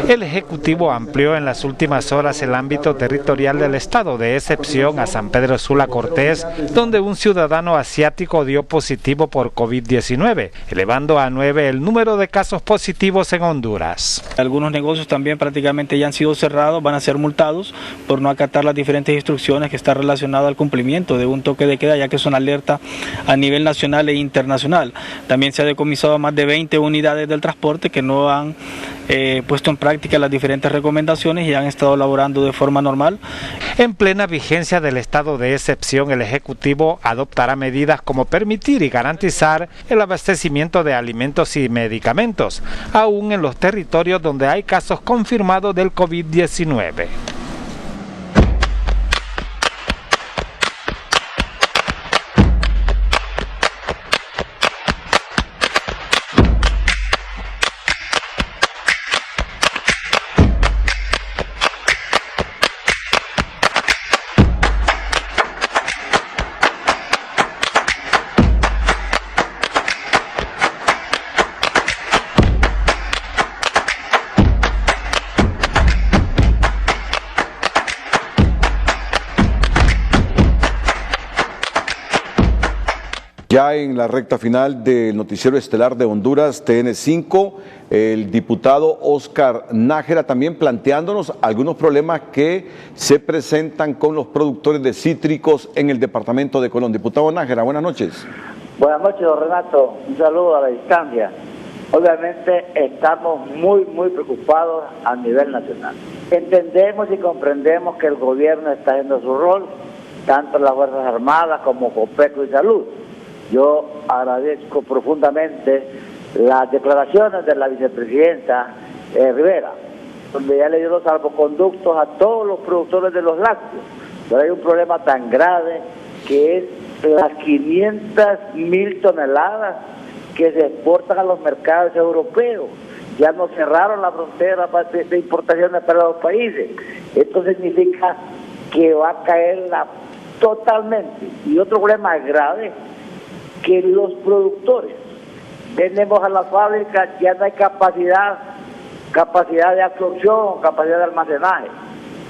El Ejecutivo amplió en las últimas horas el ámbito territorial del estado de excepción a San Pedro Sula Cortés, donde un ciudadano asiático dio positivo por COVID-19, elevando a 9 el número de casos positivos en Honduras. Algunos negocios también prácticamente ya han sido cerrados, van a ser multados por no acatar las diferentes instrucciones que están relacionadas al cumplimiento de un toque de queda, ya que son alerta a nivel nacional e internacional. También se ha decomisado más de 20 unidades del transporte que no han puesto en práctica las diferentes recomendaciones y han estado laborando de forma normal. En plena vigencia del estado de excepción, el Ejecutivo adoptará medidas como permitir y garantizar el abastecimiento de alimentos y medicamentos, aún en los territorios donde hay casos confirmados del COVID-19. Ya en la recta final del noticiero estelar de Honduras, TN5, el diputado Oscar Nájera también planteándonos algunos problemas que se presentan con los productores de cítricos en el departamento de Colón. Diputado Nájera, buenas noches. Buenas noches, don Renato. Un saludo a la distancia. Obviamente estamos muy preocupados a nivel nacional. Entendemos y comprendemos que el gobierno está haciendo su rol, tanto las Fuerzas Armadas como Copeco y Salud. Yo agradezco profundamente las declaraciones de la vicepresidenta Rivera, donde ya le dio los salvoconductos a todos los productores de los lácteos. Pero hay un problema tan grave que es las 500.000 toneladas que se exportan a los mercados europeos. Ya nos cerraron la frontera de importaciones para los países. Esto significa que va a caer totalmente. Y otro problema grave, que los productores, tenemos a las fábricas, ya no hay capacidad de absorción, capacidad de almacenaje.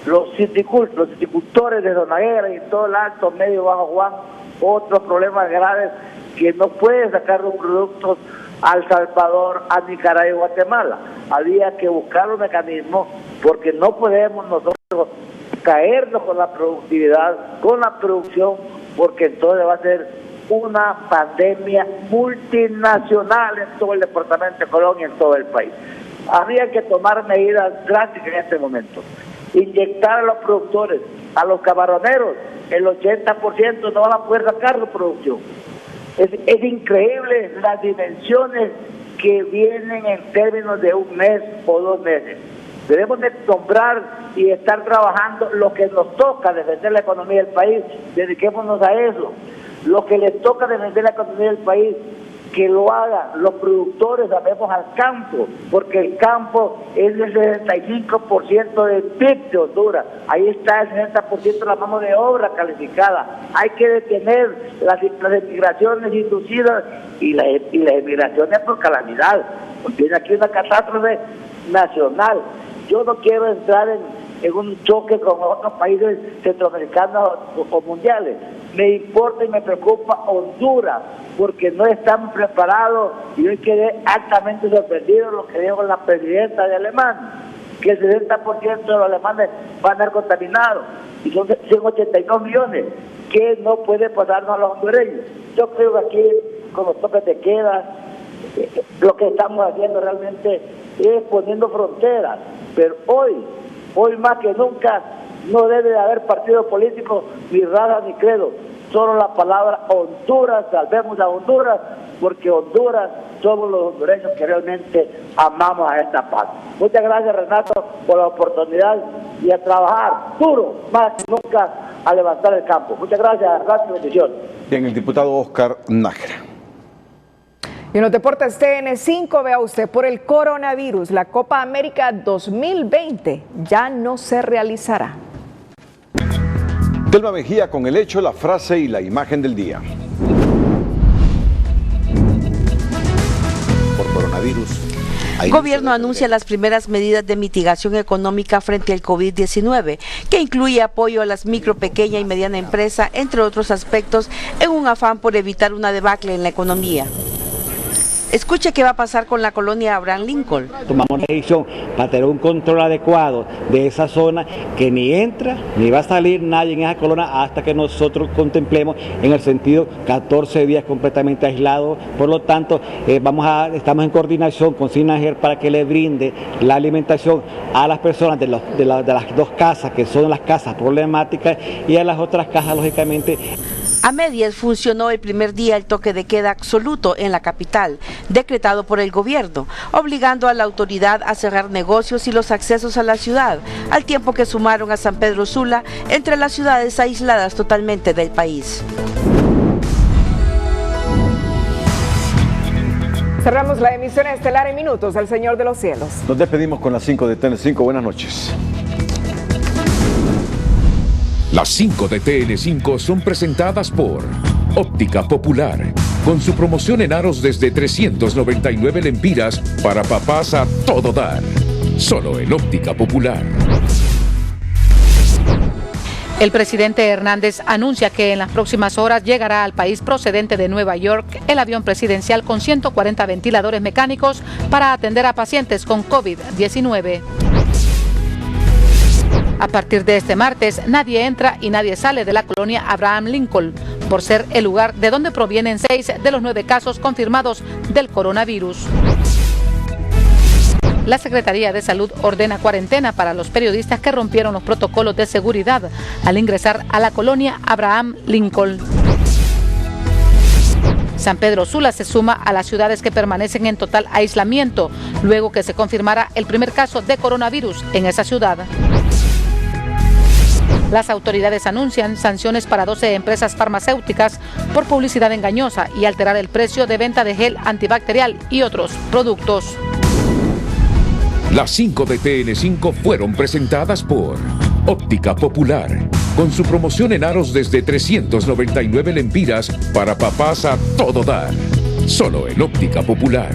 Los citricultores de Zonaguera y todo el Alto, Medio, Bajo Juan, otros problemas graves que no pueden sacar los productos a El Salvador, a Nicaragua y Guatemala. Había que buscar un mecanismo porque no podemos nosotros caernos con la productividad, con la producción, porque entonces va a ser una pandemia multinacional en todo el departamento de Colón y en todo el país. Habría que tomar medidas drásticas en este momento. Inyectar a los productores, a los camaroneros, el 80% no van a poder sacar su producción. Es increíble las dimensiones que vienen en términos de un mes o 2 meses. Debemos de nombrar y estar trabajando lo que nos toca, defender la economía del país, dediquémonos a eso. Lo que les toca defender la economía del país, que lo hagan los productores, sabemos al campo, porque el campo es el 65% del PIB de Honduras. Ahí está el 60% de la mano de obra calificada. Hay que detener las emigraciones inducidas y las emigraciones por calamidad. Tiene aquí una catástrofe nacional. Yo no quiero entrar en un choque con otros países centroamericanos o mundiales. Me importa y me preocupa Honduras, porque no estamos preparados, y hoy quedé altamente sorprendido lo que dijo la presidenta de Alemania, que el 60% de los alemanes van a estar contaminados, y son 182 millones, que no puede pasarnos a los hondureños. Yo creo que aquí, con los toques de queda, lo que estamos haciendo realmente es poniendo fronteras, pero hoy más que nunca no debe de haber partido político, ni raza ni credo, solo la palabra Honduras, salvemos a Honduras, porque Honduras somos los hondureños que realmente amamos a esta paz. Muchas gracias, Renato, por la oportunidad y a trabajar duro, más que nunca, a levantar el campo. Muchas gracias, gracias, bendición. Bien, el diputado Oscar Nájera. Y en los deportes TN5, vea usted, por el coronavirus, la Copa América 2020 ya no se realizará. Telma Mejía con el hecho, la frase y la imagen del día. Por coronavirus. El gobierno anuncia las primeras medidas de mitigación económica frente al COVID-19, que incluye apoyo a las micro, pequeña y mediana empresa, entre otros aspectos, en un afán por evitar una debacle en la economía. Escuche qué va a pasar con la colonia Abraham Lincoln. Tomamos la decisión para tener un control adecuado de esa zona, que ni entra ni va a salir nadie en esa colonia hasta que nosotros contemplemos, en el sentido 14 días completamente aislados. Por lo tanto, estamos en coordinación con SINAGER para que le brinde la alimentación a las personas de las 2 casas, que son las casas problemáticas, y a las otras casas, lógicamente. A medias funcionó el primer día el toque de queda absoluto en la capital, decretado por el gobierno, obligando a la autoridad a cerrar negocios y los accesos a la ciudad, al tiempo que sumaron a San Pedro Sula entre las ciudades aisladas totalmente del país. Cerramos la emisión estelar en minutos del Señor de los Cielos. Nos despedimos con las 5 de TN5. Buenas noches. Las 5 de TN5 son presentadas por Óptica Popular, con su promoción en aros desde 399 lempiras para papás a todo dar. Solo en Óptica Popular. El presidente Hernández anuncia que en las próximas horas llegará al país procedente de Nueva York el avión presidencial con 140 ventiladores mecánicos para atender a pacientes con COVID-19. A partir de este martes, nadie entra y nadie sale de la colonia Abraham Lincoln, por ser el lugar de donde provienen 6 de los 9 casos confirmados del coronavirus. La Secretaría de Salud ordena cuarentena para los periodistas que rompieron los protocolos de seguridad al ingresar a la colonia Abraham Lincoln. San Pedro Sula se suma a las ciudades que permanecen en total aislamiento, luego que se confirmara el primer caso de coronavirus en esa ciudad. Las autoridades anuncian sanciones para 12 empresas farmacéuticas por publicidad engañosa y alterar el precio de venta de gel antibacterial y otros productos. Las 5 de TN5 fueron presentadas por Óptica Popular, con su promoción en aros desde 399 lempiras para papás a todo dar. Solo en Óptica Popular.